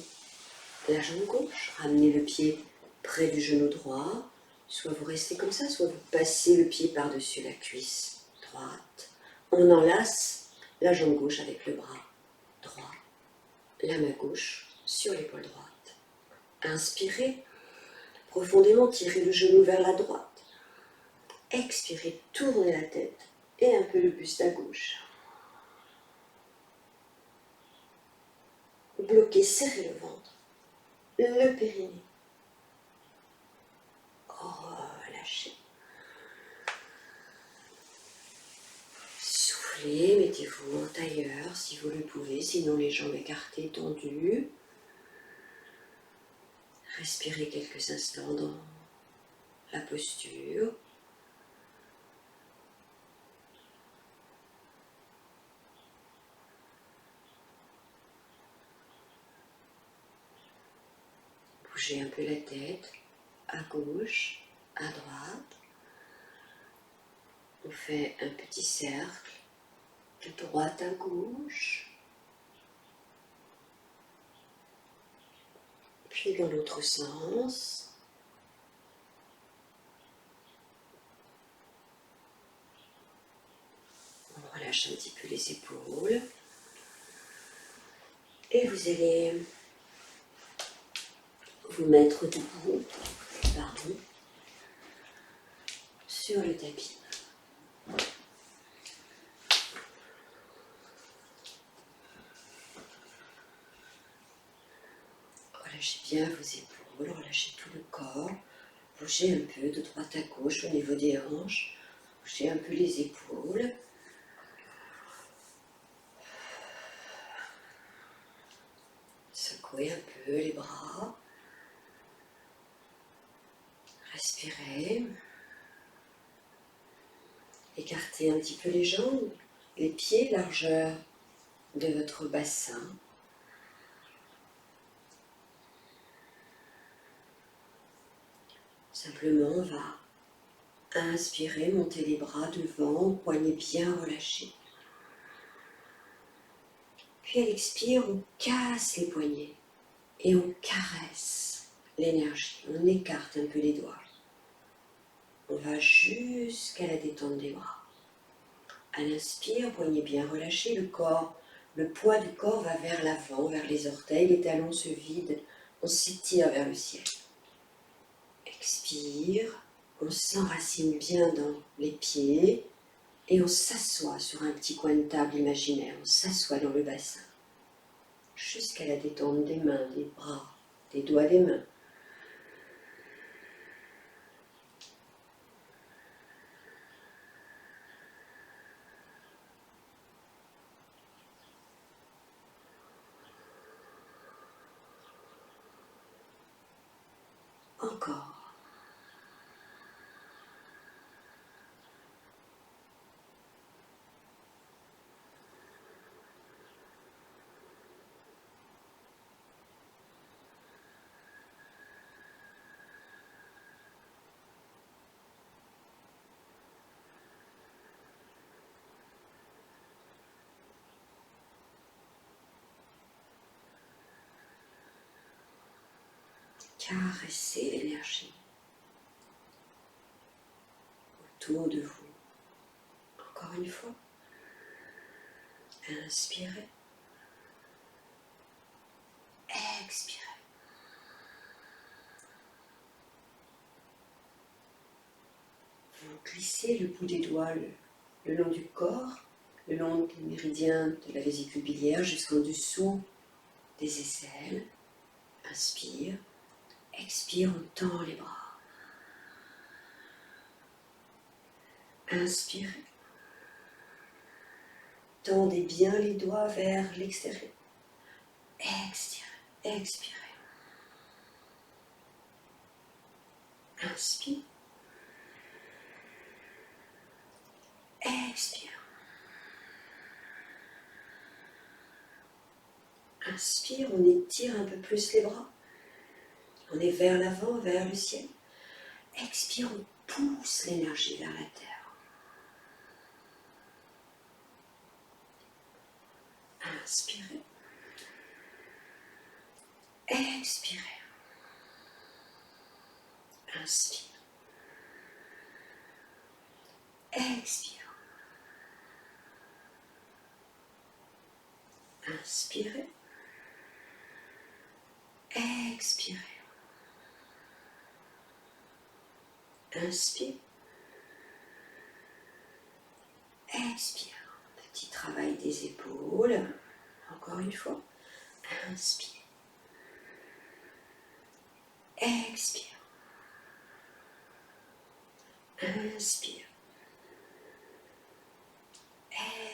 la jambe gauche. Ramenez le pied près du genou droit. Soit vous restez comme ça, soit vous passez le pied par-dessus la cuisse droite. On enlace la jambe gauche avec le bras droit. La main gauche sur l'épaule droite. Inspirez. Profondément, tirez le genou vers la droite. Expirez, tournez la tête et un peu le buste à gauche. Bloquez, serrez le ventre, le périnée. Relâchez. Soufflez, mettez-vous en tailleur si vous le pouvez, sinon les jambes écartées, tendues. Respirez quelques instants dans la posture. Bougez un peu la tête, à gauche, à droite. On fait un petit cercle, de droite à gauche. Puis dans l'autre sens. On relâche un petit peu les épaules. Et vous allez vous mettre debout, sur le tapis. Relâchez bien vos épaules, relâchez tout le corps. Bougez un peu de droite à gauche au niveau des hanches. Bougez un peu les épaules. Secouez un peu les bras. Respirez. Écartez un petit peu les jambes, les pieds, largeur de votre bassin. Simplement, on va inspirer, monter les bras devant, poignets bien relâchés. Puis à l'expire, on casse les poignets et on caresse l'énergie. On écarte un peu les doigts. On va jusqu'à la détente des bras. À l'inspire, poignets bien relâchés, le poids du corps va vers l'avant, vers les orteils, les talons se vident, on s'étire vers le ciel. Expire, on s'enracine bien dans les pieds et on s'assoit sur un petit coin de table imaginaire, on s'assoit dans le bassin, jusqu'à la détente des mains, des bras, des doigts des mains. Encore. Caressez l'énergie autour de vous. Encore une fois. Inspirez. Expirez. Vous glissez le bout des doigts le long du corps, le long des méridiens de la vésicule biliaire jusqu'en dessous des aisselles. Inspire. Expire, on tend les bras. Inspirez. Tendez bien les doigts vers l'extérieur. Expirez. Expirez. Inspire. Expire. Inspire, on étire un peu plus les bras. On est vers l'avant, vers le ciel. Expire, on pousse l'énergie vers la terre. Inspirez. Expirez. Inspire. Expire. Inspirez. Expirez. Inspire. Expire. Petit travail des épaules. Encore une fois. Inspire. Expire. Inspire.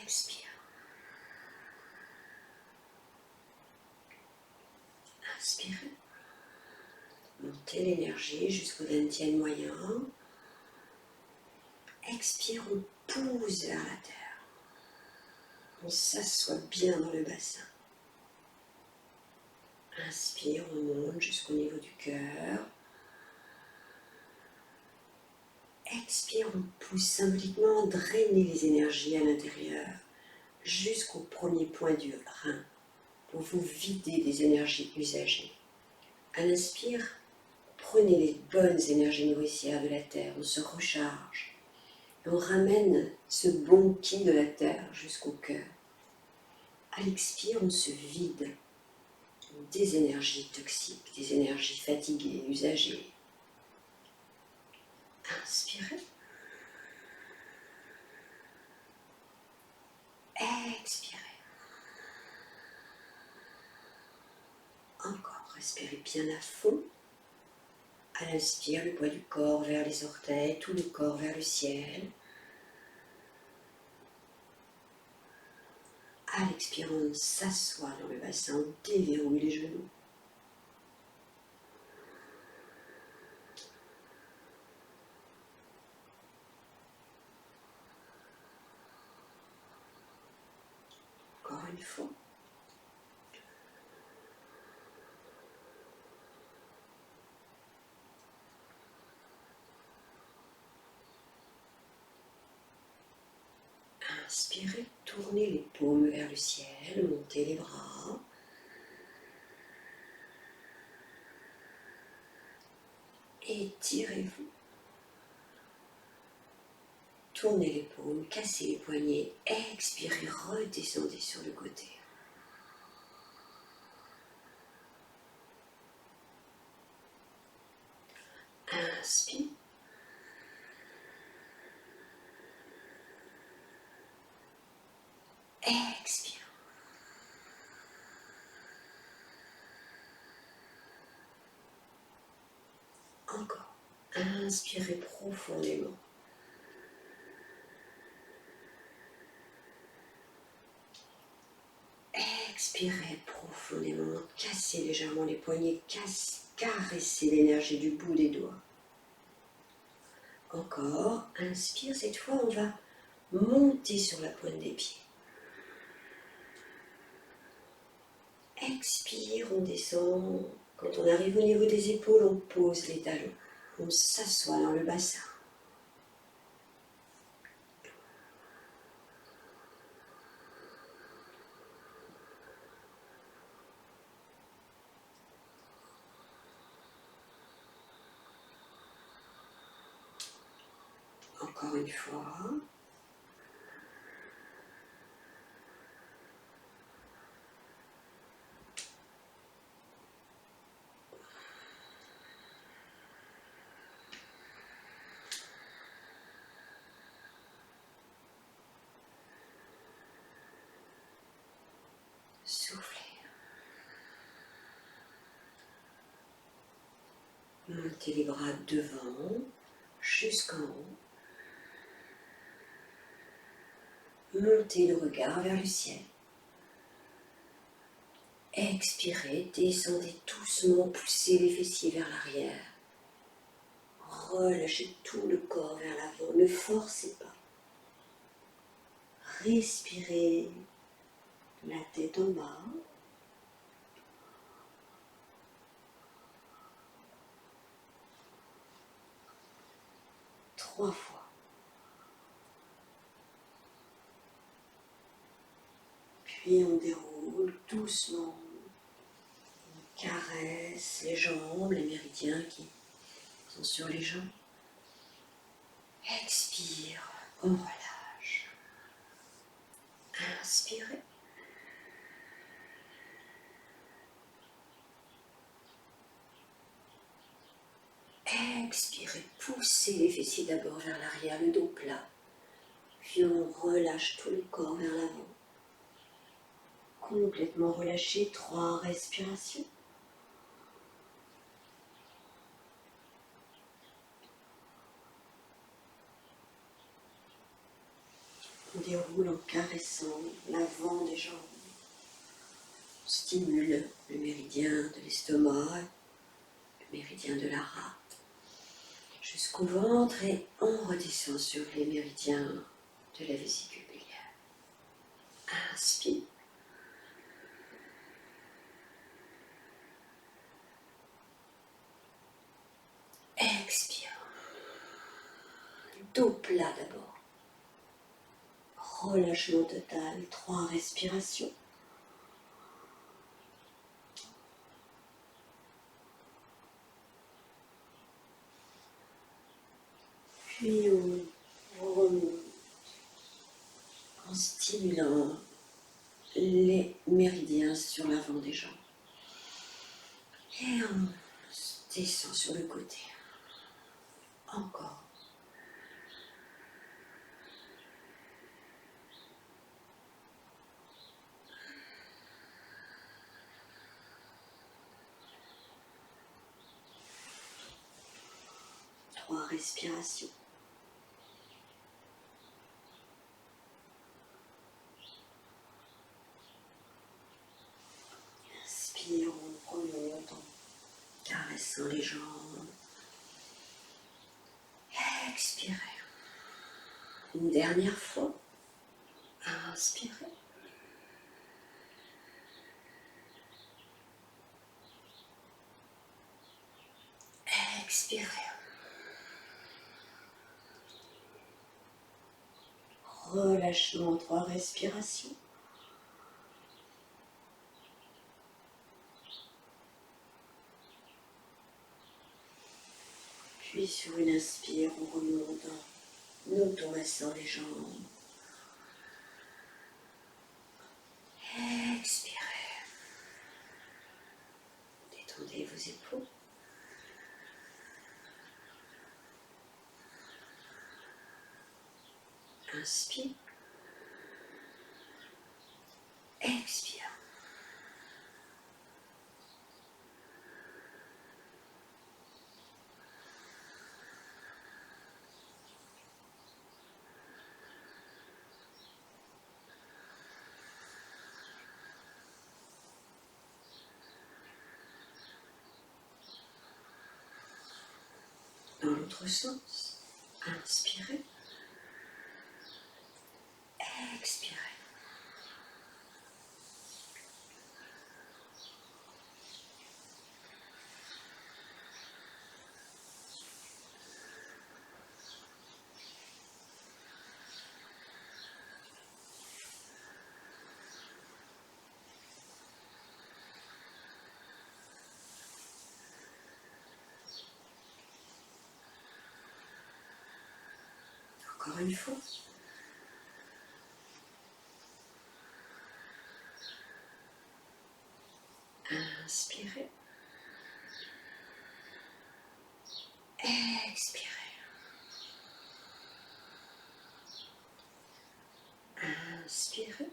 Expire. Inspirez. Montez l'énergie jusqu'au dantian moyen. Expire, on pousse vers la terre. On s'assoit bien dans le bassin. Inspire, on monte jusqu'au niveau du cœur. Expire, on pousse symboliquement, drainer les énergies à l'intérieur jusqu'au premier point du rein pour vous vider des énergies usagées. À l'inspire, prenez les bonnes énergies nourricières de la terre, on se recharge. Et on ramène ce bon ki de la terre jusqu'au cœur. À l'expire, on se vide des énergies toxiques, des énergies fatiguées, usagées. Inspirez. Expirez. Encore, respirez bien à fond. À l'inspire, le poids du corps vers les orteils, tout le corps vers le ciel. À l'expire, on s'assoit dans le bassin, on déverrouille les genoux. Encore une fois. Inspirez, tournez les paumes vers le ciel, montez les bras. Étirez-vous. Tournez les paumes, cassez les poignets. Expirez, redescendez sur le côté. Inspire. Expire. Encore. Inspirez profondément. Expirez profondément, cassez légèrement les poignets, caressez l'énergie du bout des doigts. Encore, inspire, cette fois on va monter sur la pointe des pieds. Expire, on descend. Quand on arrive au niveau des épaules, on pose les talons. On s'assoit dans le bassin. Encore une fois. Soufflez. Montez les bras devant, jusqu'en haut. Montez le regard vers le ciel. Expirez, descendez doucement, poussez les fessiers vers l'arrière. Relâchez tout le corps vers l'avant, ne forcez pas. Respirez la tête en bas. Trois fois. Puis on déroule doucement. On caresse les jambes, les méridiens qui sont sur les jambes. Expire, on relâche. Inspirez. Expirez, poussez les fessiers d'abord vers l'arrière, le dos plat. Puis on relâche tout le corps vers l'avant. Complètement relâché, 3 respirations. On déroule en caressant l'avant des jambes. On stimule le méridien de l'estomac, le méridien de la rate, jusqu'au ventre et on redescend sur les méridiens de la vésicule biliaire. Inspire. Expire. Dos plat d'abord. Relâchement total, 3 respirations. Puis on remonte en stimulant les méridiens sur l'avant des jambes. Et on descend sur le côté. Encore. Trois respirations. Inspire, on remonte en caressant les jambes. Expirez. Une dernière fois. Inspirez. Expirez. Relâchement, 3 respirations. Puis sur une inspire, on remonte en automassant les jambes. Expirez. Détendez vos épaules. Inspire. Expire. l'autre sens. Inspirez. Expirez. Encore une fois. Inspirez. Expirez. Inspirez.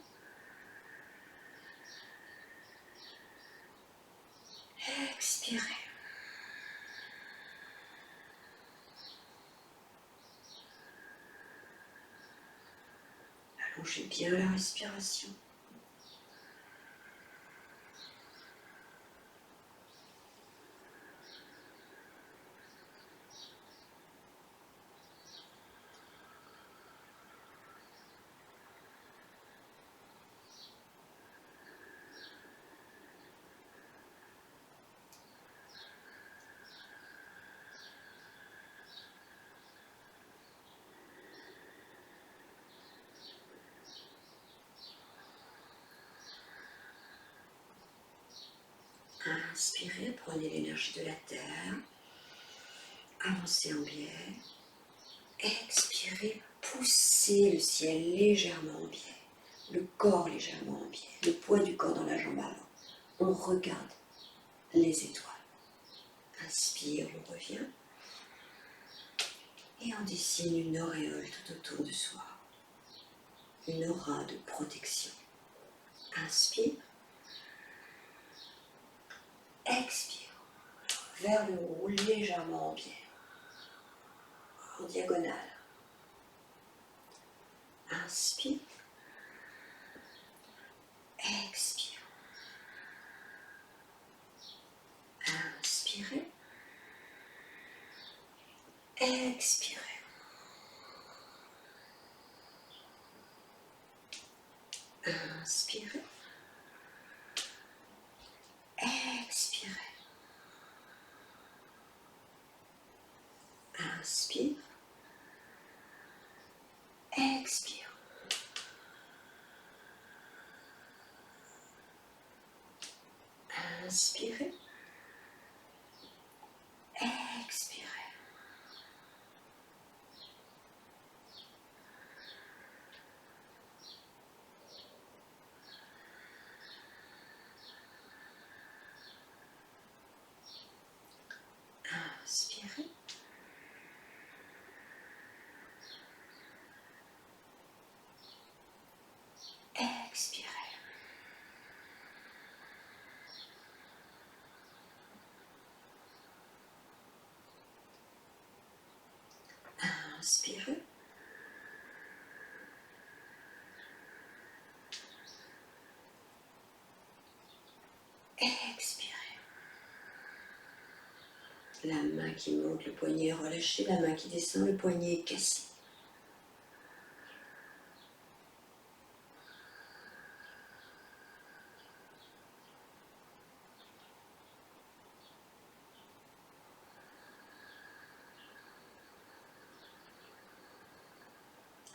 Expirez. Allongez bien la respiration. Inspirez, prenez l'énergie de la terre. Avancez en biais. Expirez, poussez le ciel légèrement en biais. Le corps légèrement en biais. Le poids du corps dans la jambe avant. On regarde les étoiles. Inspire, on revient. Et on dessine une auréole tout autour de soi. Une aura de protection. Inspire. Expire. Vers le haut, légèrement en biais. En diagonale. Inspire. Expire. Inspirez. Expirez. Inspirez. Expirez. Inspire. Expire. Inspirez. Expirez. Inspirez. Expirez. Inspirez. Expirez. La main qui monte, le poignet est relâché, la main qui descend, le poignet est cassé.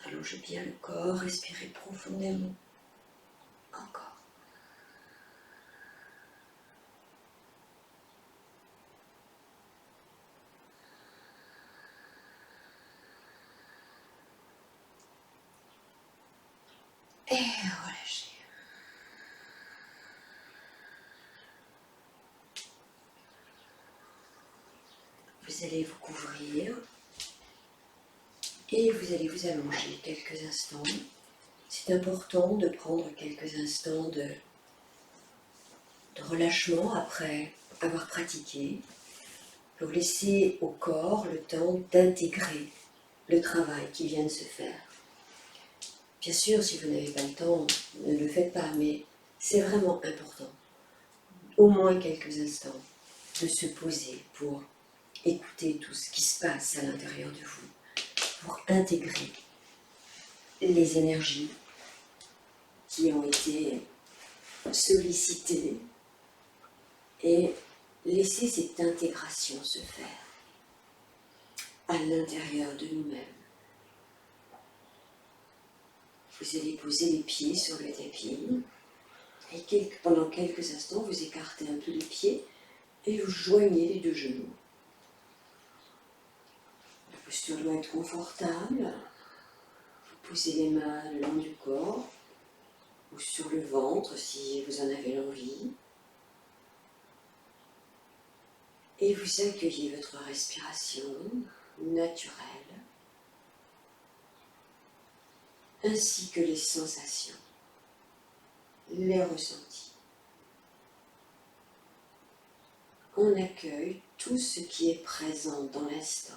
Allongez bien le corps, respirez profondément. Encore. Et relâchez. Vous allez vous couvrir et vous allez vous allonger quelques instants. C'est important de prendre quelques instants de relâchement après avoir pratiqué pour laisser au corps le temps d'intégrer le travail qui vient de se faire. Bien sûr, si vous n'avez pas le temps, ne le faites pas, mais c'est vraiment important, au moins quelques instants, de se poser pour Écoutez tout ce qui se passe à l'intérieur de vous pour intégrer les énergies qui ont été sollicitées et laisser cette intégration se faire à l'intérieur de nous-mêmes. Vous allez poser les pieds sur le tapis et pendant quelques instants, vous écartez un peu les pieds et vous joignez les deux genoux. La posture doit être confortable. Vous posez les mains le long du corps ou sur le ventre si vous en avez l'envie. Et vous accueillez votre respiration naturelle, ainsi que les sensations, les ressentis. On accueille tout ce qui est présent dans l'instant.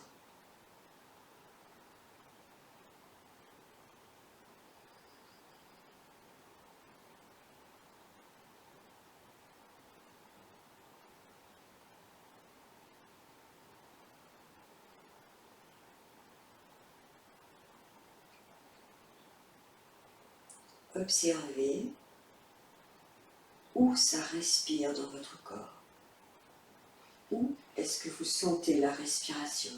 Observez où ça respire dans votre corps. Où est-ce que vous sentez la respiration?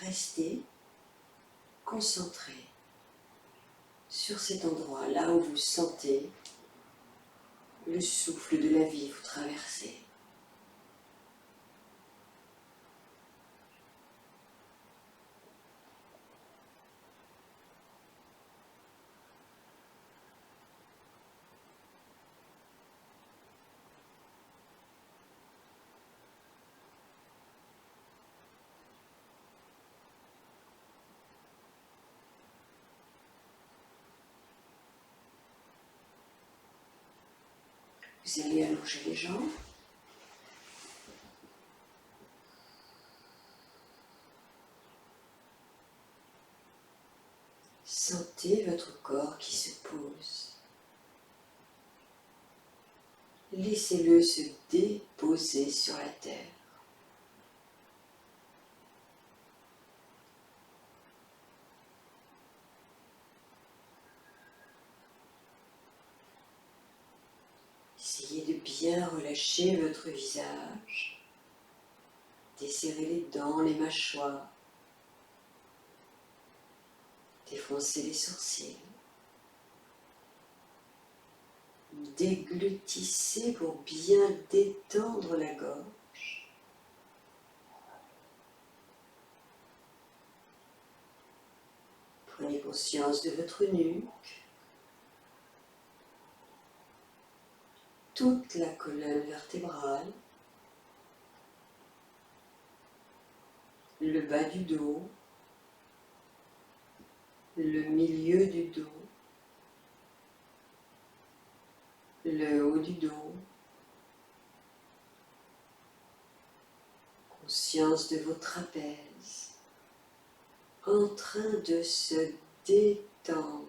Restez concentré sur cet endroit, là où vous sentez le souffle de la vie vous traverser. Vous allez allonger les jambes. Sentez votre corps qui se pose. Laissez-le se déposer sur la terre. Essayez de bien relâcher votre visage. Desserrez les dents, les mâchoires. Défoncez les sourcils. Déglutissez pour bien détendre la gorge. Prenez conscience de votre nuque, toute la colonne vertébrale, le bas du dos, le milieu du dos, le haut du dos. Conscience de vos trapèzes en train de se détendre.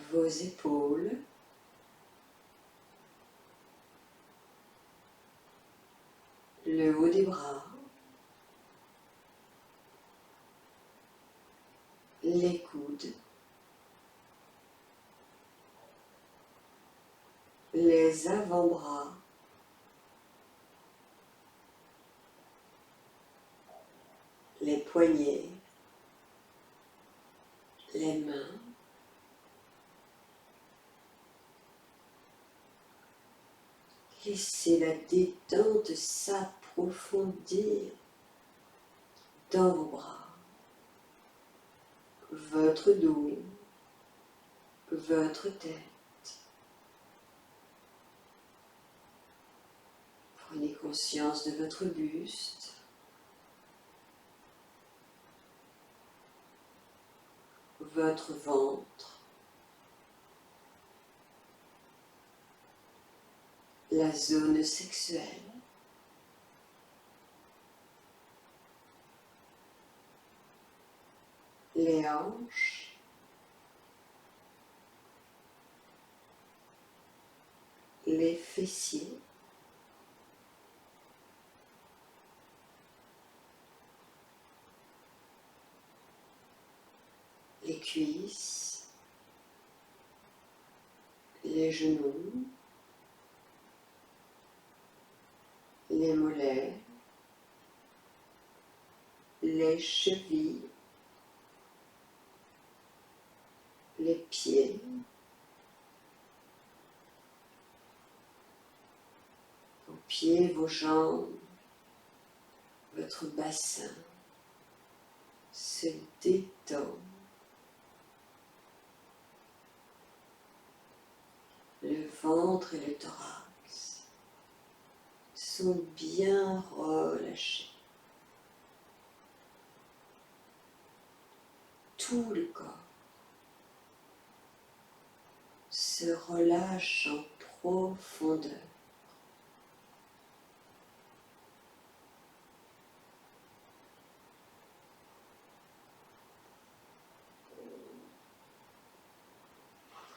Vos épaules, le haut des bras, les coudes, les avant-bras, les poignets, les mains, laissez la détente s'approfondir dans vos bras, votre dos, votre tête. Prenez conscience de votre buste, votre ventre, la zone sexuelle, les hanches, les fessiers, les cuisses, les genoux, les mollets, les chevilles, les pieds, vos pieds, vos jambes, votre bassin se détend. Le ventre et le thorax sont bien relâchés. Tout le corps se relâche en profondeur.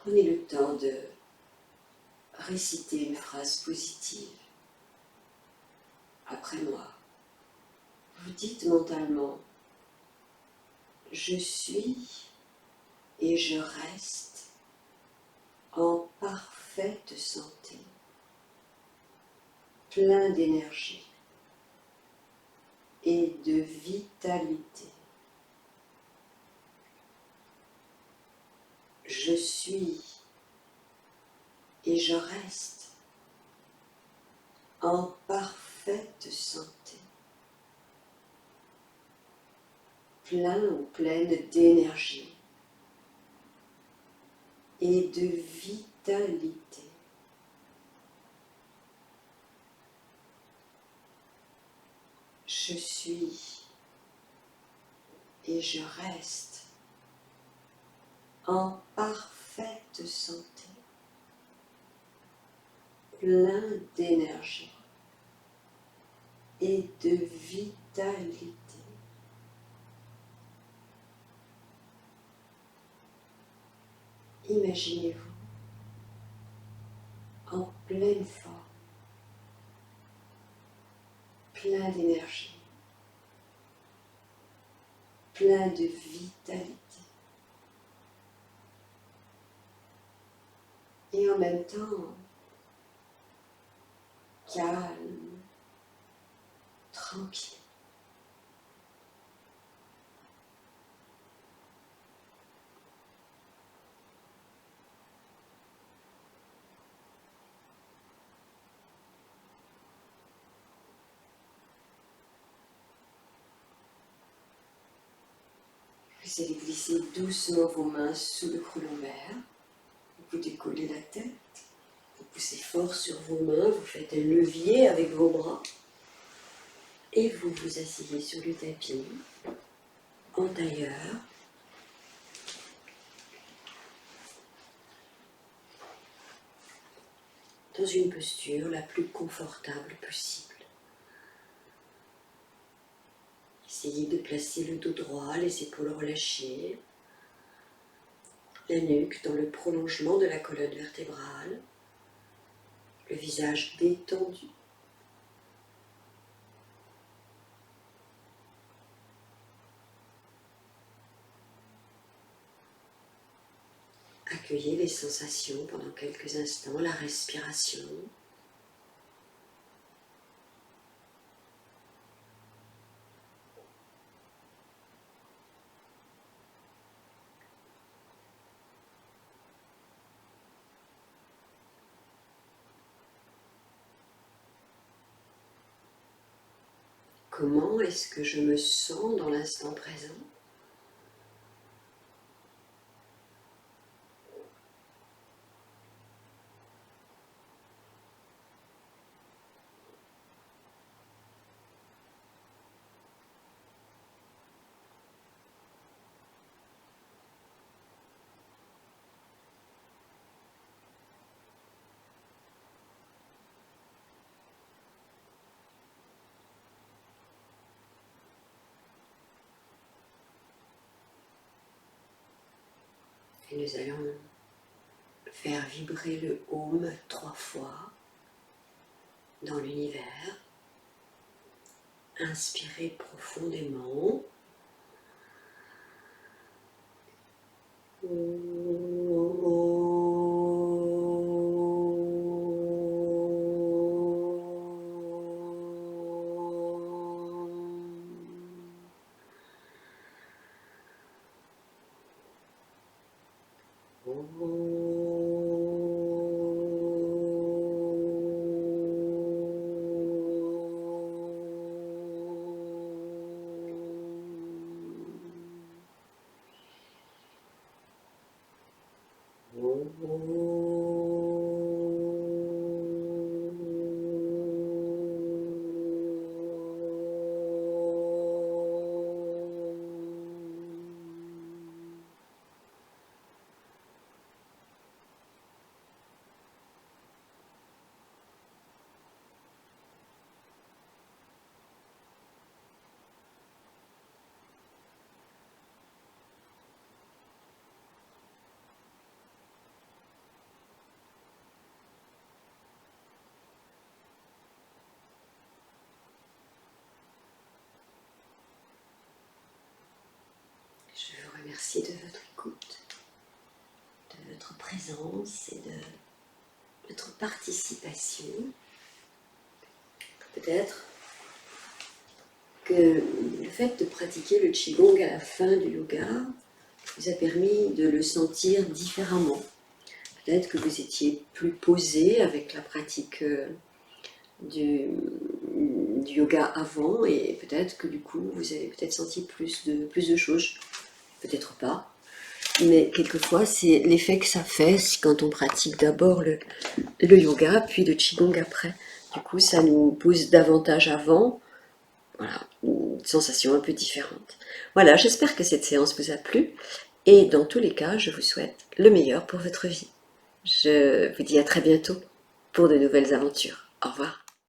Prenez le temps de réciter une phrase positive après moi. Vous dites mentalement: je suis et je reste en parfaite santé, plein d'énergie et de vitalité. Je suis et je reste en parfaite santé, plein ou pleine d'énergie et de vitalité. Je suis et je reste en parfaite santé, plein d'énergie et de vitalité. Imaginez-vous en pleine forme, plein d'énergie, plein de vitalité. Et en même temps, calme, tranquille. Vous allez glisser doucement vos mains sous le cou lombaire. Vous décollez la tête. Vous poussez fort sur vos mains. Vous faites un levier avec vos bras. Et vous vous asseyez sur le tapis, en tailleur. Dans une posture la plus confortable possible. Essayez de placer le dos droit, les épaules relâchées, la nuque dans le prolongement de la colonne vertébrale, le visage détendu. Accueillez les sensations pendant quelques instants, la respiration. Comment est-ce que je me sens dans l'instant présent ? Et nous allons faire vibrer le Om 3 fois dans l'univers. Inspirez profondément. Je vous remercie de votre écoute, de votre présence et de votre participation. Peut-être que le fait de pratiquer le Qigong à la fin du yoga vous a permis de le sentir différemment. Peut-être que vous étiez plus posé avec la pratique du yoga avant, et peut-être que du coup vous avez peut-être senti plus de choses, peut-être pas, mais quelquefois c'est l'effet que ça fait quand on pratique d'abord le yoga puis le Qigong après. Du coup ça nous pose davantage avant, voilà, une sensation un peu différente. Voilà, j'espère que cette séance vous a plu, et dans tous les cas je vous souhaite le meilleur pour votre vie. Je vous dis à très bientôt pour de nouvelles aventures. Au revoir.